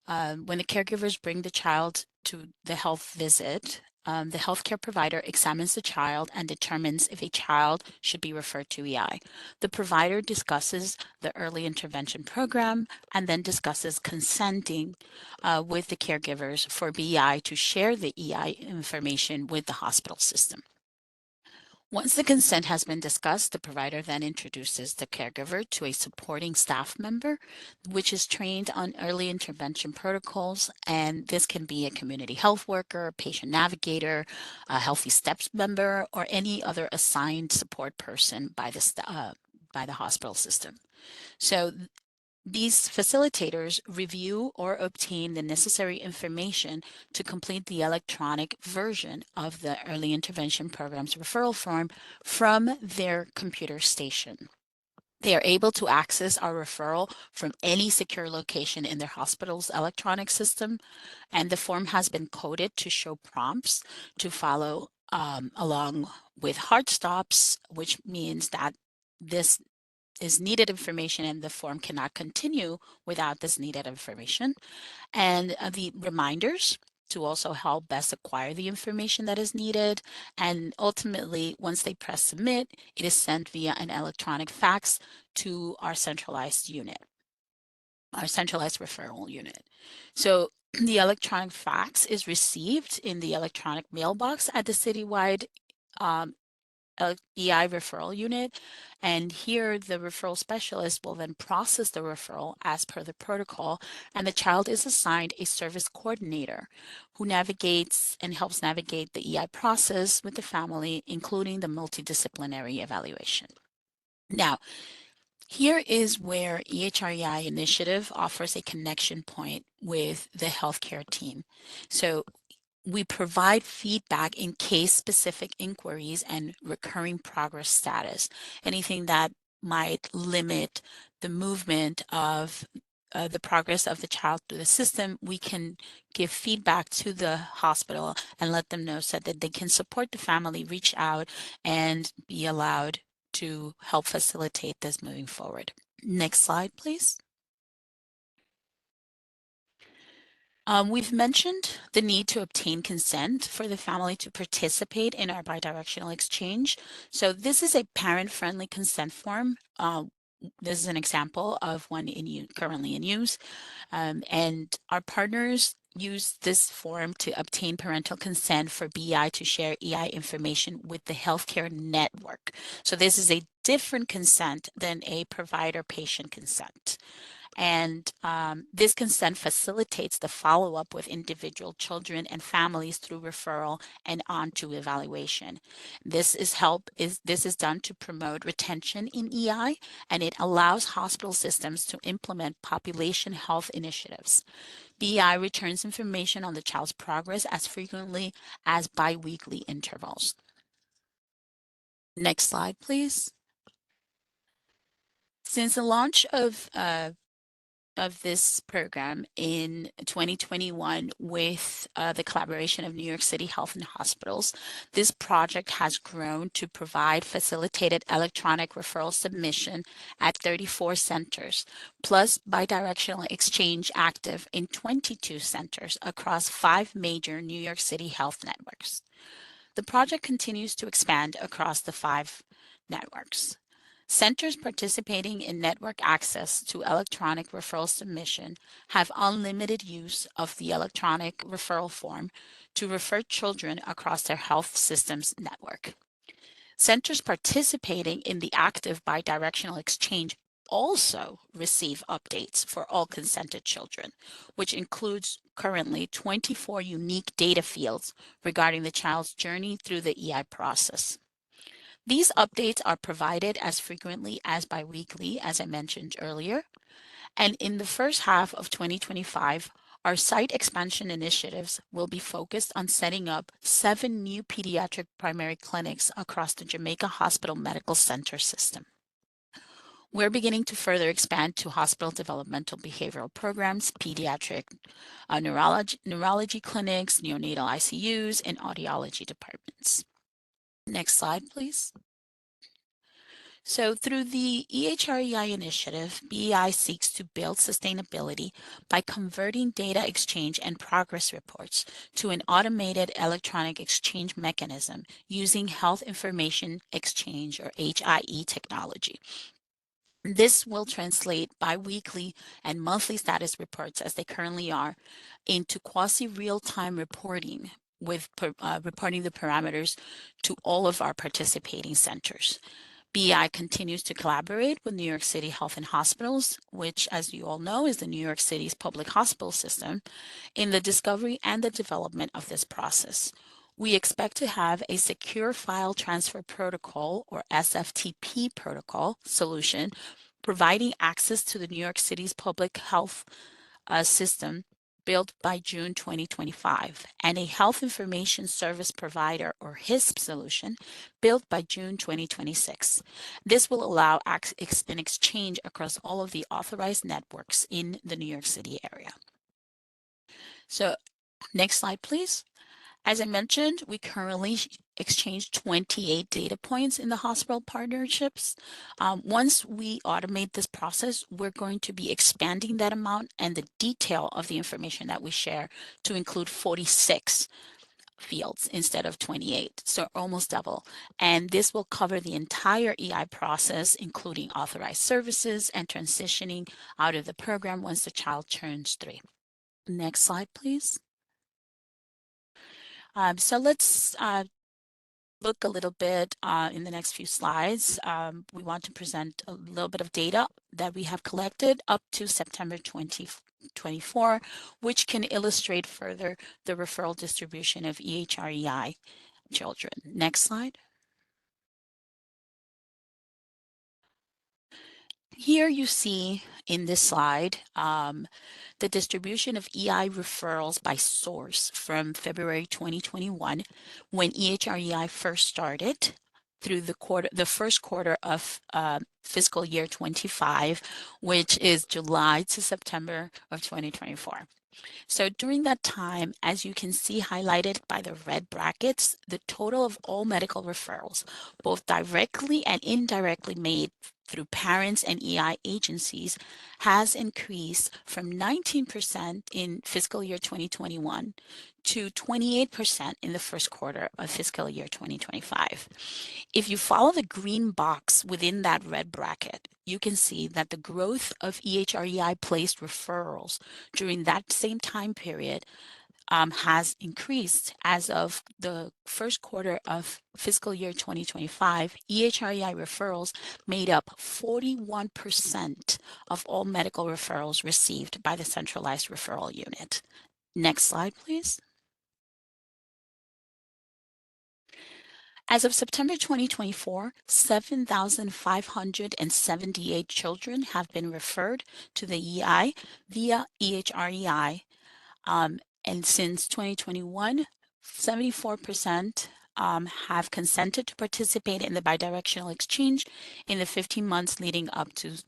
when the caregivers bring the child to the health visit, the healthcare provider examines the child and determines if a child should be referred to EI. The provider discusses the early intervention program and then discusses consenting with the caregivers for BEI to share the EI information with the hospital system. Once the consent has been discussed, the provider then introduces the caregiver to a supporting staff member, which is trained on early intervention protocols, and this can be a community health worker, patient navigator, a Healthy Steps member, or any other assigned support person by the hospital system. So these facilitators review or obtain the necessary information to complete the electronic version of the early intervention program's referral form from their computer station. They are able to access our referral from any secure location in their hospital's electronic system, and the form has been coded to show prompts to follow along with hard stops, which means that this is needed information and the form cannot continue without this needed information. And the reminders to also help best acquire the information that is needed. And ultimately, once they press submit, it is sent via an electronic fax to our centralized unit, our centralized referral unit. So the electronic fax is received in the electronic mailbox at the citywide EI referral unit. And here the referral specialist will then process the referral as per the protocol, and the child is assigned a service coordinator who navigates and helps navigate the EI process with the family, including the multidisciplinary evaluation. Now, here is where EHREI initiative offers a connection point with the healthcare team. So we provide feedback in case-specific inquiries and recurring progress status, anything that might limit the movement of the progress of the child through the system. We can give feedback to the hospital and let them know so that they can support the family, reach out, and be allowed to help facilitate this moving forward. Next slide, please. We've mentioned the need to obtain consent for the family to participate in our bidirectional exchange. So this is a parent-friendly consent form. This is an example of one currently in use. And our partners use this form to obtain parental consent for BI to share EI information with the healthcare network. So this is a different consent than a provider-patient consent. And this consent facilitates the follow-up with individual children and families through referral and on to evaluation. This is done to promote retention in EI, and it allows hospital systems to implement population health initiatives. BI returns information on the child's progress as frequently as biweekly intervals. Next slide, please. Since the launch of this program in 2021 with the collaboration of New York City Health and Hospitals, this project has grown to provide facilitated electronic referral submission at 34 centers, plus bidirectional exchange active in 22 centers across 5 major New York City health networks. The project continues to expand across the 5 networks. Centers participating in network access to electronic referral submission have unlimited use of the electronic referral form to refer children across their health systems network. Centers participating in the active bidirectional exchange also receive updates for all consented children, which includes currently 24 unique data fields regarding the child's journey through the EI process. These updates are provided as frequently as biweekly, as I mentioned earlier. And in the first half of 2025, our site expansion initiatives will be focused on setting up 7 new pediatric primary clinics across the Jamaica Hospital Medical Center system. We're beginning to further expand to hospital developmental behavioral programs, pediatric neurology clinics, neonatal ICUs, and audiology departments. Next slide, please. So through the EHREI initiative, BEI seeks to build sustainability by converting data exchange and progress reports to an automated electronic exchange mechanism using Health Information Exchange or HIE technology. This will translate biweekly and monthly status reports, as they currently are, into quasi-real-time reporting with reporting the parameters to all of our participating centers. BEI continues to collaborate with New York City Health and Hospitals, which, as you all know, is the New York City's public hospital system, in the discovery and the development of this process. We expect to have a secure file transfer protocol, or SFTP protocol, solution providing access to the New York City's public health system built by June 2025, and a health information service provider or HISP solution built by June 2026. This will allow an exchange across all of the authorized networks in the New York City area. So next slide, please. As I mentioned, we currently exchange 28 data points in the hospital partnerships. Once we automate this process, we're going to be expanding that amount and the detail of the information that we share to include 46 fields instead of 28, so almost double. And this will cover the entire EI process, including authorized services and transitioning out of the program once the child turns 3. Next slide, please. So let's look a little bit in the next few slides. We want to present a little bit of data that we have collected up to September 2024, which can illustrate further the referral distribution of EHREI children. Next slide. Here you see in this slide the distribution of EI referrals by source from February 2021, when EHREI first started, through the first quarter of fiscal year 25, which is July to September of 2024. So during that time, as you can see highlighted by the red brackets, the total of all medical referrals, both directly and indirectly made through parents and EI agencies, has increased from 19% in fiscal year 2021 to 28% in the first quarter of fiscal year 2025. If you follow the green box within that red bracket, you can see that the growth of EHREI placed referrals during that same time period has increased. As of the first quarter of fiscal year 2025, EHREI referrals made up 41% of all medical referrals received by the centralized referral unit. Next slide, please. As of September 2024, 7,578 children have been referred to the EI via EHREI. And since 2021, 74% have consented to participate in the bidirectional exchange in the 15 months leading up to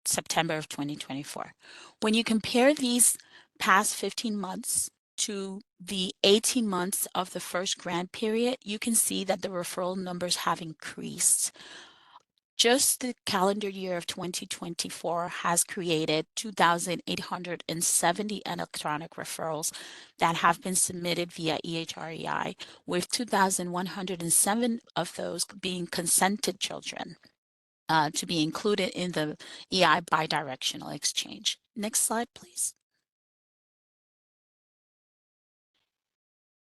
September of 2024. When you compare these past 15 months to the 18 months of the first grant period, you can see that the referral numbers have increased. Just the calendar year of 2024 has created 2,870 electronic referrals that have been submitted via EHREI, with 2,107 of those being consented children to be included in the EI bidirectional exchange. Next slide, please.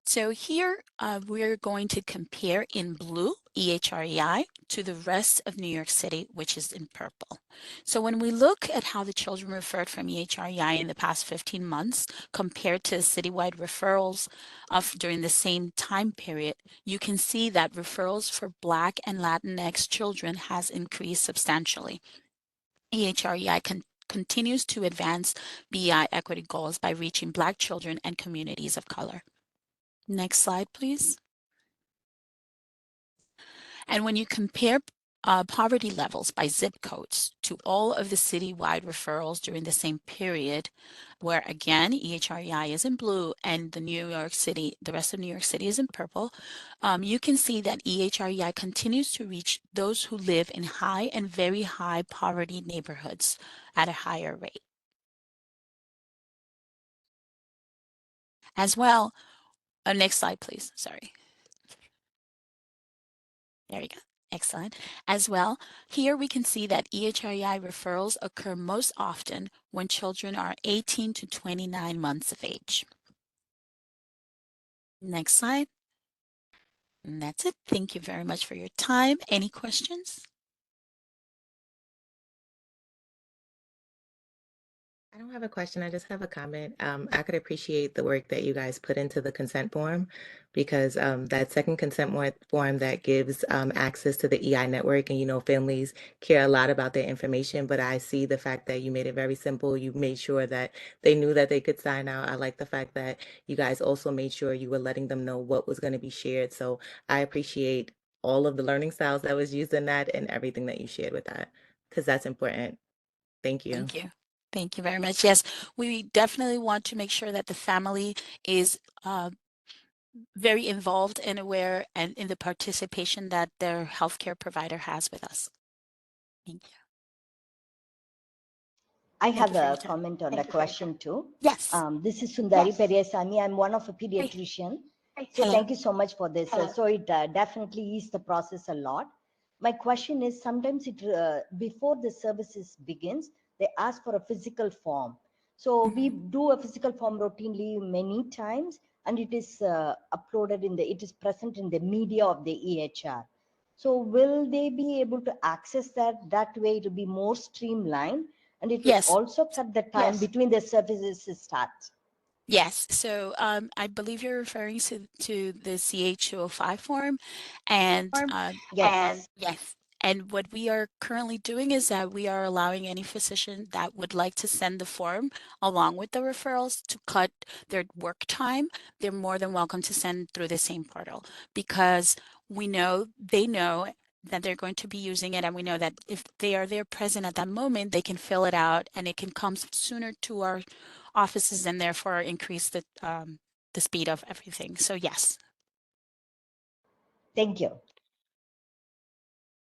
So here we're going to compare in blue EHREI to the rest of New York City, which is in purple. So when we look at how the children referred from EHREI in the past 15 months compared to citywide referrals during the same time period, you can see that referrals for Black and Latinx children has increased substantially. EHREI continues to advance BEI equity goals by reaching Black children and communities of color. Next slide, please. And when you compare poverty levels by zip codes to all of the citywide referrals during the same period, where again, EHREI is in blue and the rest of New York City is in purple, you can see that EHREI continues to reach those who live in high and very high poverty neighborhoods at a higher rate. As well, next slide, please. Sorry. There you go. Excellent. As well, here we can see that EHREI referrals occur most often when children are 18 to 29 months of age. Next slide. And that's it. Thank you very much for your time. Any questions? I don't have a question. I just have a comment. I could appreciate the work that you guys put into the consent form because that second form that gives access to the EI network, and families care a lot about their information, but I see the fact that you made it very simple. You made sure that they knew that they could sign out. I like the fact that you guys also made sure you were letting them know what was going to be shared. So I appreciate all of the learning styles that was used in that and everything that you shared with that because that's important. Thank you. Thank you. Thank you very much. Yes, we definitely want to make sure that the family is very involved and aware and in the participation that their healthcare provider has with us. Thank you. I Thank have you for your a time. comment on the question too. Yes. This is Sundari Periyasamy. I'm one of a pediatrician. So Hello. thank you so much for this. So it definitely eased the process a lot. My question is sometimes before the services begins, they ask for a physical form. So we do a physical form routinely many times, and it is uploaded it is present in the media of the EHR. So will they be able to access that way? It will be more streamlined, and it will Yes. also cut the time between the services start. Yes. So I believe you're referring to the CH205 form, and Yes. yes. And what we are currently doing is that we are allowing any physician that would like to send the form along with the referrals to cut their work time. They're more than welcome to send through the same portal because they know that they're going to be using it, and we know that if they are there present at that moment, they can fill it out and it can come sooner to our offices and therefore increase the speed of everything. So yes. Thank you.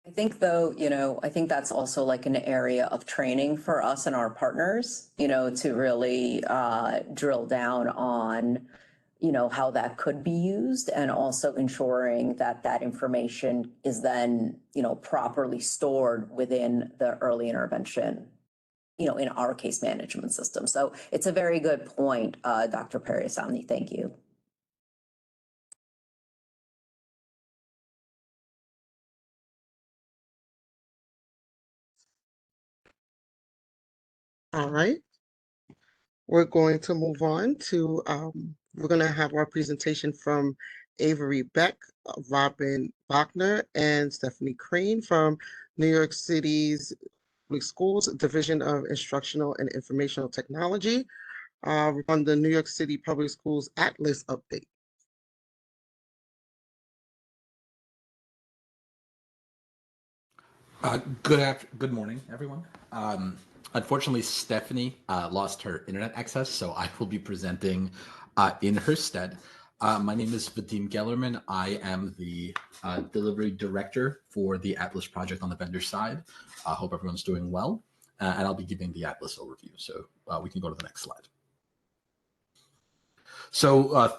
I think though, I think that's also like an area of training for us and our partners, to really drill down on, how that could be used and also ensuring that that information is then, properly stored within the early intervention, in our case management system. So it's a very good point, Dr. Periyasamy. Thank you. All right. We're going to move on to, we're going to have our presentation from Avery Beck, Robin Bachner, and Stephanie Crane from New York City's Public Schools Division of Instructional and Informational Technology on the New York City Public Schools Atlas update. Good morning, everyone. Unfortunately, Stephanie lost her internet access, so I will be presenting in her stead. My name is Vadim Gellerman. I am the delivery director for the Atlas project on the vendor side. I hope everyone's doing well, and I'll be giving the Atlas overview. So we can go to the next slide. So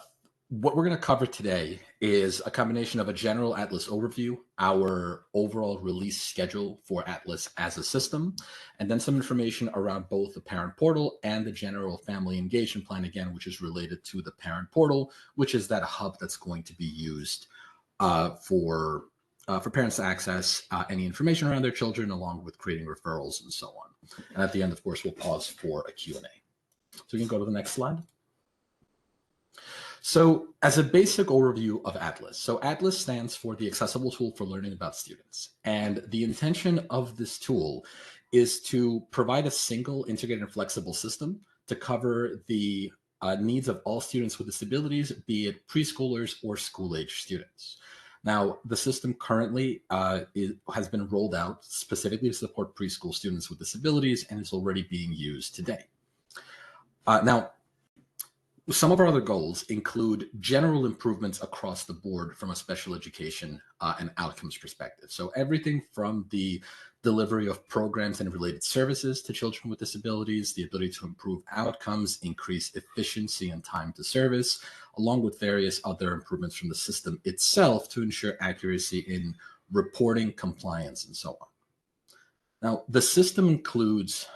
what we're going to cover today is a combination of a general Atlas overview, our overall release schedule for Atlas as a system, and then some information around both the parent portal and the general family engagement plan, again, which is related to the parent portal, which is that hub that's going to be used for parents to access any information around their children, along with creating referrals and so on. And at the end, of course, we'll pause for a Q&A. So you can go to the next slide. So as a basic overview of Atlas, so Atlas stands for the Accessible Tool for Learning About Students. And the intention of this tool is to provide a single, integrated, and flexible system to cover the needs of all students with disabilities, be it preschoolers or school-age students. Now, the system currently has been rolled out specifically to support preschool students with disabilities and is already being used today. Now, some of our other goals include general improvements across the board from a special education and outcomes perspective. So everything from the delivery of programs and related services to children with disabilities, the ability to improve outcomes, increase efficiency and time to service, along with various other improvements from the system itself to ensure accuracy in reporting, compliance, and so on. Now, the system includes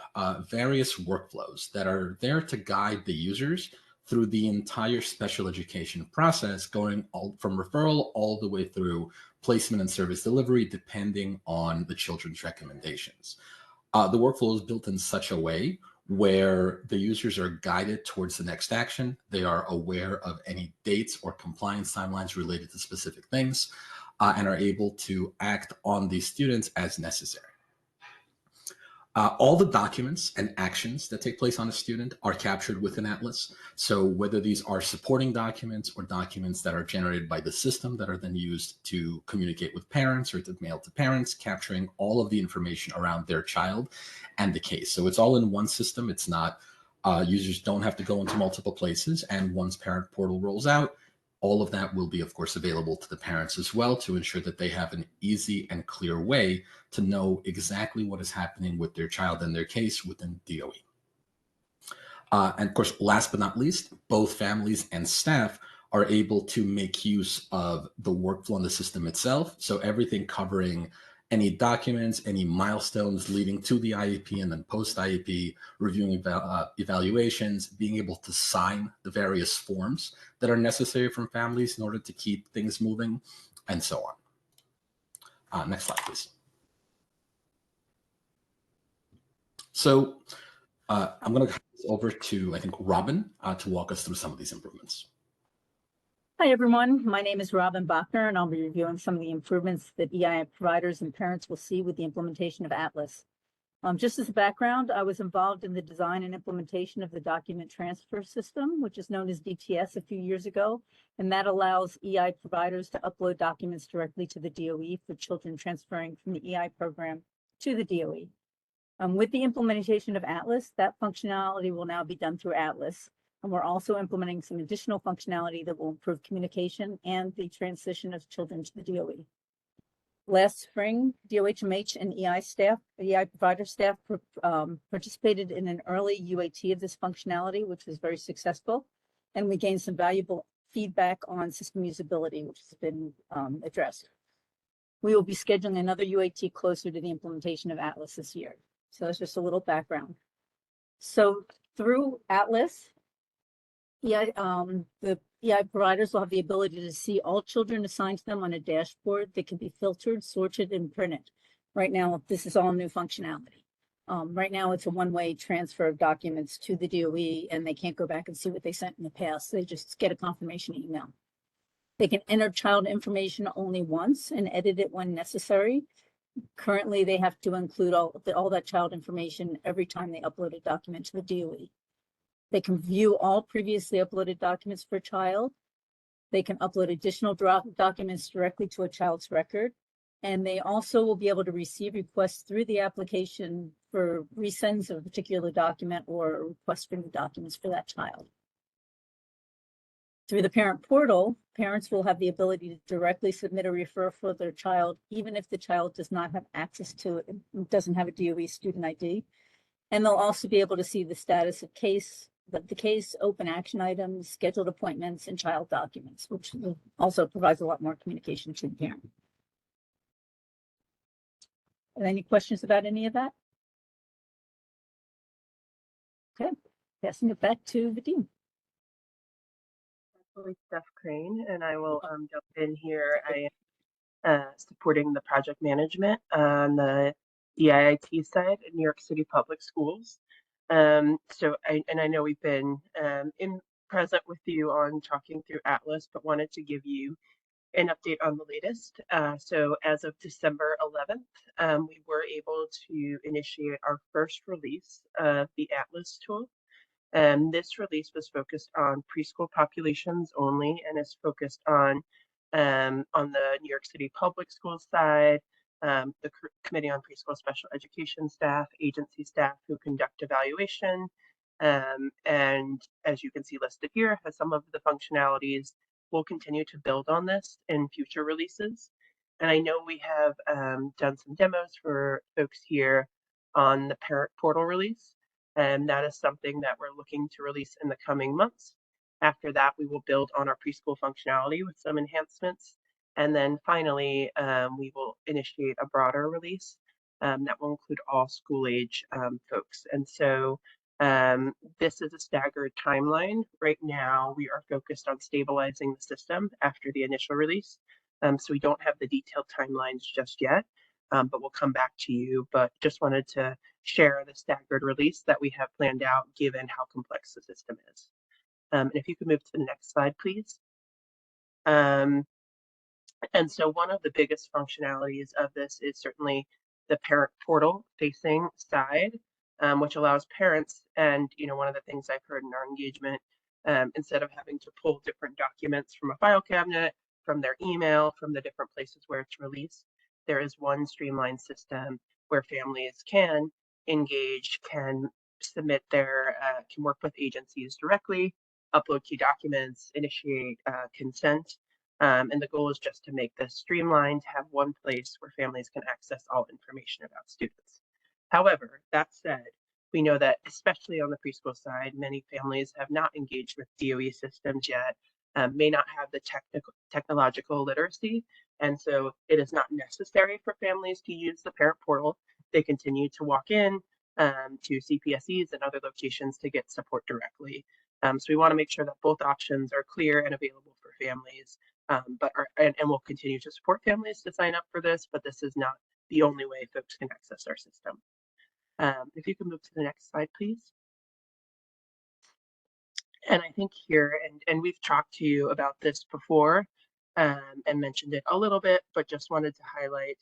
various workflows that are there to guide the users through the entire special education process, going from referral all the way through placement and service delivery, depending on the children's recommendations. The workflow is built in such a way where the users are guided towards the next action. They are aware of any dates or compliance timelines related to specific things, and are able to act on these students as necessary. All the documents and actions that take place on a student are captured within Atlas. So whether these are supporting documents or documents that are generated by the system that are then used to communicate with parents or to mail to parents, capturing all of the information around their child and the case. So it's all in one system. It's not, users don't have to go into multiple places. And once Parent Portal rolls out, all of that will be, of course, available to the parents as well to ensure that they have an easy and clear way to know exactly what is happening with their child and their case within DOE. And of course, last but not least, both families and staff are able to make use of the workflow in the system itself. So everything covering any documents, any milestones leading to the IEP and then post-IEP, reviewing evaluations, being able to sign the various forms that are necessary from families in order to keep things moving, and so on. Next slide, please. So I'm going to hand this over to, I think, Robin to walk us through some of these improvements. Hi, everyone. My name is Robin Bachner, and I'll be reviewing some of the improvements that EI providers and parents will see with the implementation of Atlas. Just as a background, I was involved in the design and implementation of the document transfer system, which is known as DTS, a few years ago, and that allows EI providers to upload documents directly to the DOE for children transferring from the EI program to the DOE. With the implementation of Atlas, that functionality will now be done through Atlas. And we're also implementing some additional functionality that will improve communication and the transition of children to the DOE. Last spring, DOHMH and EI provider staff participated in an early UAT of this functionality, which was very successful. And we gained some valuable feedback on system usability, which has been addressed. We will be scheduling another UAT closer to the implementation of Atlas this year. So that's just a little background. So through Atlas, the EI providers will have the ability to see all children assigned to them on a dashboard that can be filtered, sorted, and printed. Right now, this is all new functionality. Right now, it's a one-way transfer of documents to the DOE, and they can't go back and see what they sent in the past. They just get a confirmation email. They can enter child information only once and edit it when necessary. Currently, they have to include all that child information every time they upload a document to the DOE. They can view all previously uploaded documents for a child. They can upload additional documents directly to a child's record. And they also will be able to receive requests through the application for resends of a particular document or a request for new documents for that child. Through the parent portal, parents will have the ability to directly submit a referral for their child, even if the child does not have access to it, doesn't have a DOE student ID. And they'll also be able to see the status of the case, open action items, scheduled appointments, and child documents, which also provides a lot more communication to the parent. Any questions about any of that? Okay, passing it back to the dean. Steph Crane, and I will jump in here. I am supporting the project management on the EIIT side in New York City Public Schools. So I know we've been present with you on talking through Atlas, but wanted to give you an update on the latest. So as of December 11th, we were able to initiate our first release of the Atlas tool. This release was focused on preschool populations only and is focused on the New York City Public Schools side, the Committee on Preschool Special Education staff, agency staff who conduct evaluation. And as you can see listed here, has some of the functionalities. We'll continue to build on this in future releases. And I know we have done some demos for folks here on the parent portal release. And that is something that we're looking to release in the coming months. After that, we will build on our preschool functionality with some enhancements. And then finally, we will initiate a broader release that will include all school age folks. And so this is a staggered timeline. Right now, we are focused on stabilizing the system after the initial release. So we don't have the detailed timelines just yet. but we'll come back to you. But just wanted to share the staggered release that we have planned out given how complex the system is. And if you could move to the next slide, please. And so one of the biggest functionalities of this is certainly the parent portal facing side, which allows parents, and one of the things I've heard in our engagement, instead of having to pull different documents from a file cabinet, from their email, from the different places where it's released, there is one streamlined system where families can engage, can submit their, can work with agencies directly, upload key documents, initiate consent. And the goal is just to make this streamlined, have one place where families can access all information about students. However, that said, we know that especially on the preschool side, many families have not engaged with DOE systems yet, may not have the technological literacy, and so it is not necessary for families to use the parent portal. They continue to walk in to CPSEs and other locations to get support directly. So we want to make sure that both options are clear and available for families, and we'll continue to support families to sign up for this, but this is not the only way folks can access our system. If you can move to the next slide, please. And I think here, and we've talked to you about this before and mentioned it a little bit, but just wanted to highlight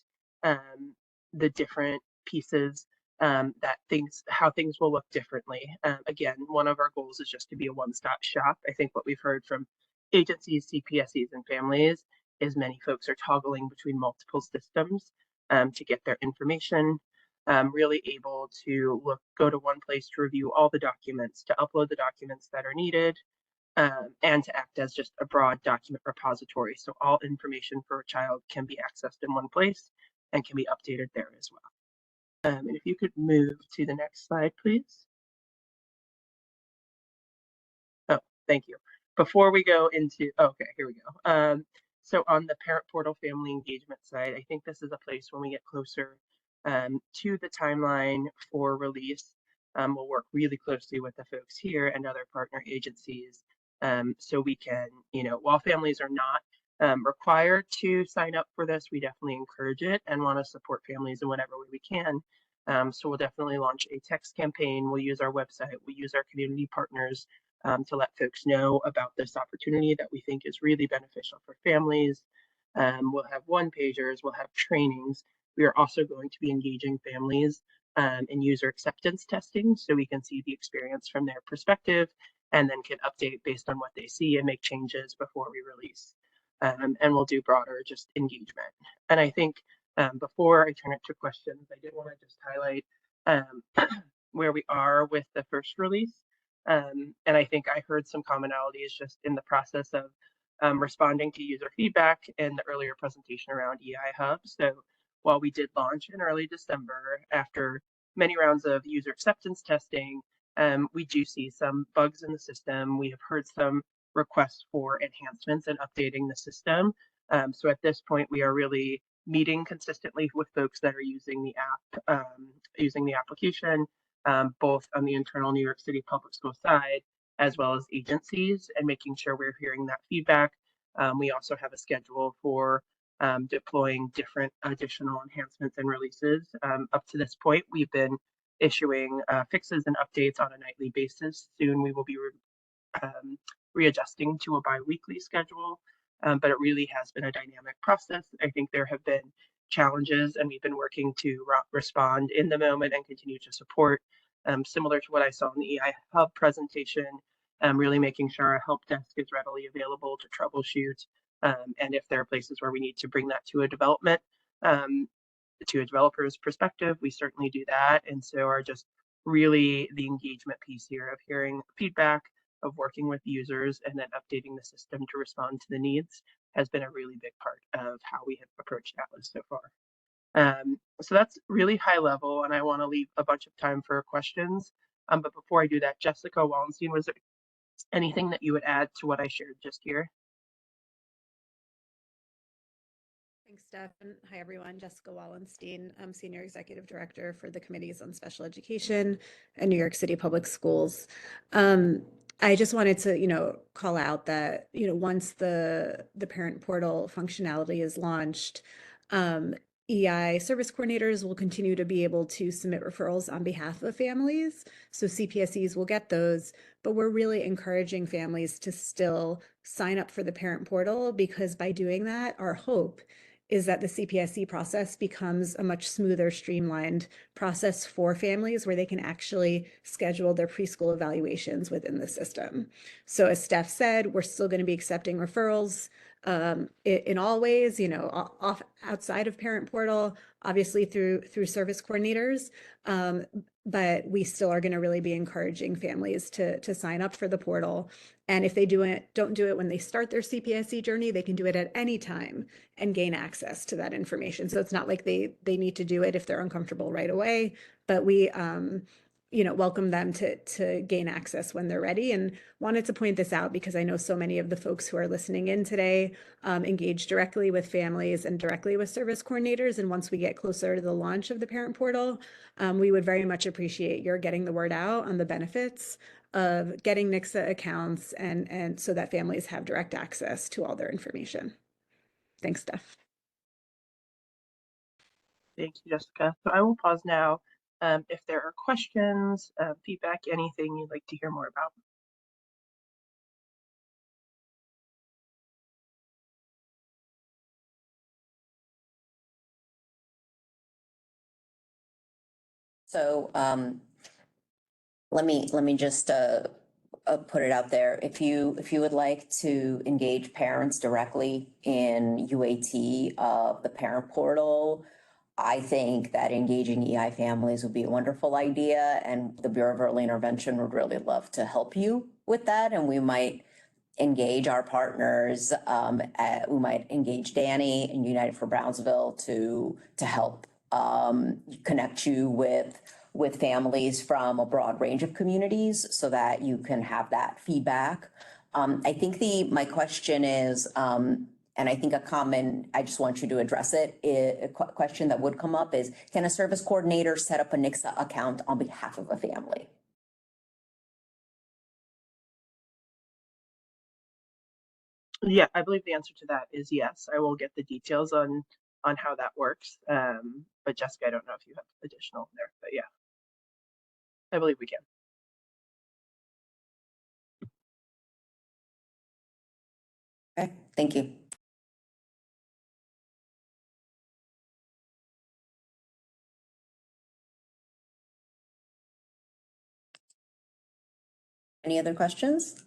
the different pieces how things will look differently. Again, one of our goals is just to be a one-stop shop. I think what we've heard from agencies, CPSEs, and families is many folks are toggling between multiple systems to get their information. Really able to go to one place to review all the documents, to upload the documents that are needed, and to act as just a broad document repository. So all information for a child can be accessed in one place and can be updated there as well. And if you could move to the next slide, please. Oh, thank you. Before we go into, okay, here we go. So on the parent portal family engagement side, I think this is a place when we get closer to the timeline for release. We'll work really closely with the folks here and other partner agencies so we can, while families are not required to sign up for this, we definitely encourage it and want to support families in whatever way we can. So we'll definitely launch a text campaign. We'll use our website. We use our community partners to let folks know about this opportunity that we think is really beneficial for families. We'll have one-pagers, we'll have trainings. We are also going to be engaging families in user acceptance testing so we can see the experience from their perspective and then can update based on what they see and make changes before we release. And we'll do broader just engagement. And I think before I turn it to questions, I did want to just highlight where we are with the first release. And I think I heard some commonalities just in the process of responding to user feedback in the earlier presentation around EI Hub. So while we did launch in early December, after many rounds of user acceptance testing, we do see some bugs in the system. We have heard some requests for enhancements and updating the system. So at this point, we are really meeting consistently with folks that are using the app, using the application, both on the internal New York City public school side, as well as agencies, and making sure we're hearing that feedback. We also have a schedule for deploying different additional enhancements and releases. Up to this point, we've been issuing fixes and updates on a nightly basis. Soon we will be readjusting to a bi-weekly schedule, but it really has been a dynamic process. I think there have been challenges and we've been working to respond in the moment and continue to support, similar to what I saw in the EI Hub presentation, really making sure our help desk is readily available to troubleshoot. And if there are places where we need to bring that to a developer's perspective, we certainly do that. And so are just really the engagement piece here of hearing feedback, of working with users, and then updating the system to respond to the needs has been a really big part of how we have approached Atlas so far. So that's really high level, and I want to leave a bunch of time for questions. But before I do that, Jessica Wallenstein, was there anything that you would add to what I shared just here? Thanks, Steph. And hi, everyone. Jessica Wallenstein. I'm Senior Executive Director for the Committees on Special Education at New York City Public Schools. I just wanted to, call out that, once the parent portal functionality is launched, EI service coordinators will continue to be able to submit referrals on behalf of families. So CPSEs will get those, but we're really encouraging families to still sign up for the parent portal, because by doing that, our hope is that the CPSE process becomes a much smoother, streamlined process for families where they can actually schedule their preschool evaluations within the system. So as Steph said, we're still going to be accepting referrals in all ways, off outside of parent portal, obviously through service coordinators. But we still are going to really be encouraging families to sign up for the portal. And if they don't do it when they start their CPSE journey, they can do it at any time and gain access to that information. So it's not like they need to do it if they're uncomfortable right away, but we welcome them to gain access when they're ready. And wanted to point this out because I know so many of the folks who are listening in today engage directly with families and directly with service coordinators. And once we get closer to the launch of the parent portal, we would very much appreciate your getting the word out on the benefits of getting NICSA accounts and so that families have direct access to all their information. Thanks, Steph. Thank you, Jessica. So I will pause now. If there are questions, feedback, anything you'd like to hear more about. So let me just put it out there. If you would like to engage parents directly in UAT of the parent portal, I think that engaging EI families would be a wonderful idea, and the Bureau of Early Intervention would really love to help you with that. And we might engage our partners. We might engage Danny and United for Brownsville to help connect you with families from a broad range of communities so that you can have that feedback. I think my question is, and I think I just want you to address it, a question that would come up is, can a service coordinator set up a NICSA account on behalf of a family? Yeah, I believe the answer to that is yes. I will get the details on how that works. But Jessica, I don't know if you have additional there, but yeah, I believe we can. Okay, thank you. Any other questions?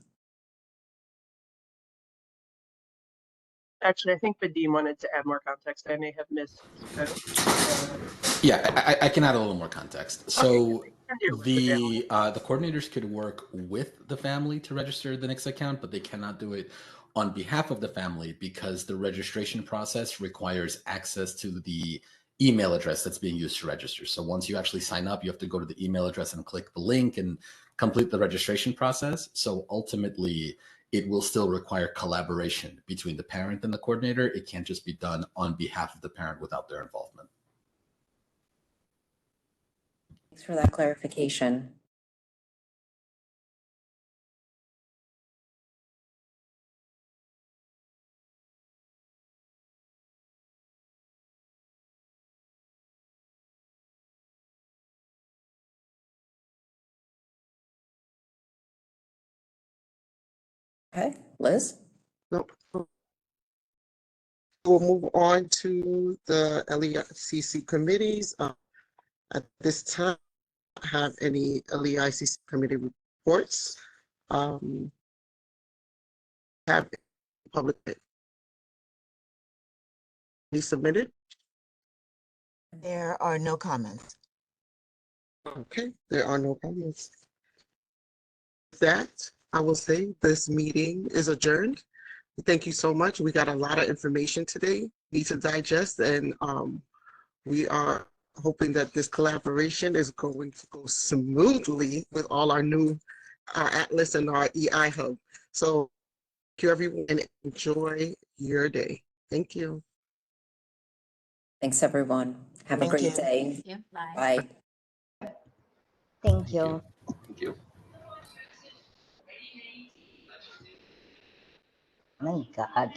Actually, I think Vadim wanted to add more context. I may have missed. Yeah, I can add a little more context. So the coordinators could work with the family to register the NICSA account, but they cannot do it on behalf of the family because the registration process requires access to the email address that's being used to register. So once you actually sign up, you have to go to the email address and click the link and complete the registration process. So ultimately, it will still require collaboration between the parent and the coordinator. It can't just be done on behalf of the parent without their involvement. Thanks for that clarification. Okay, Liz? Nope. We'll move on to the LEICC committees. At this time, I don't have any LEICC committee reports. Have public submitted? There are no comments. Okay, there are no comments. With that, I will say this meeting is adjourned. Thank you so much. We got a lot of information today, need to digest, and we are hoping that this collaboration is going to go smoothly with all our new Atlas and our EI hub. So thank you, everyone, and enjoy your day. Thank you. Thanks, everyone. Have a great day. Yeah, bye. Bye. Thank you. Thank you. My God.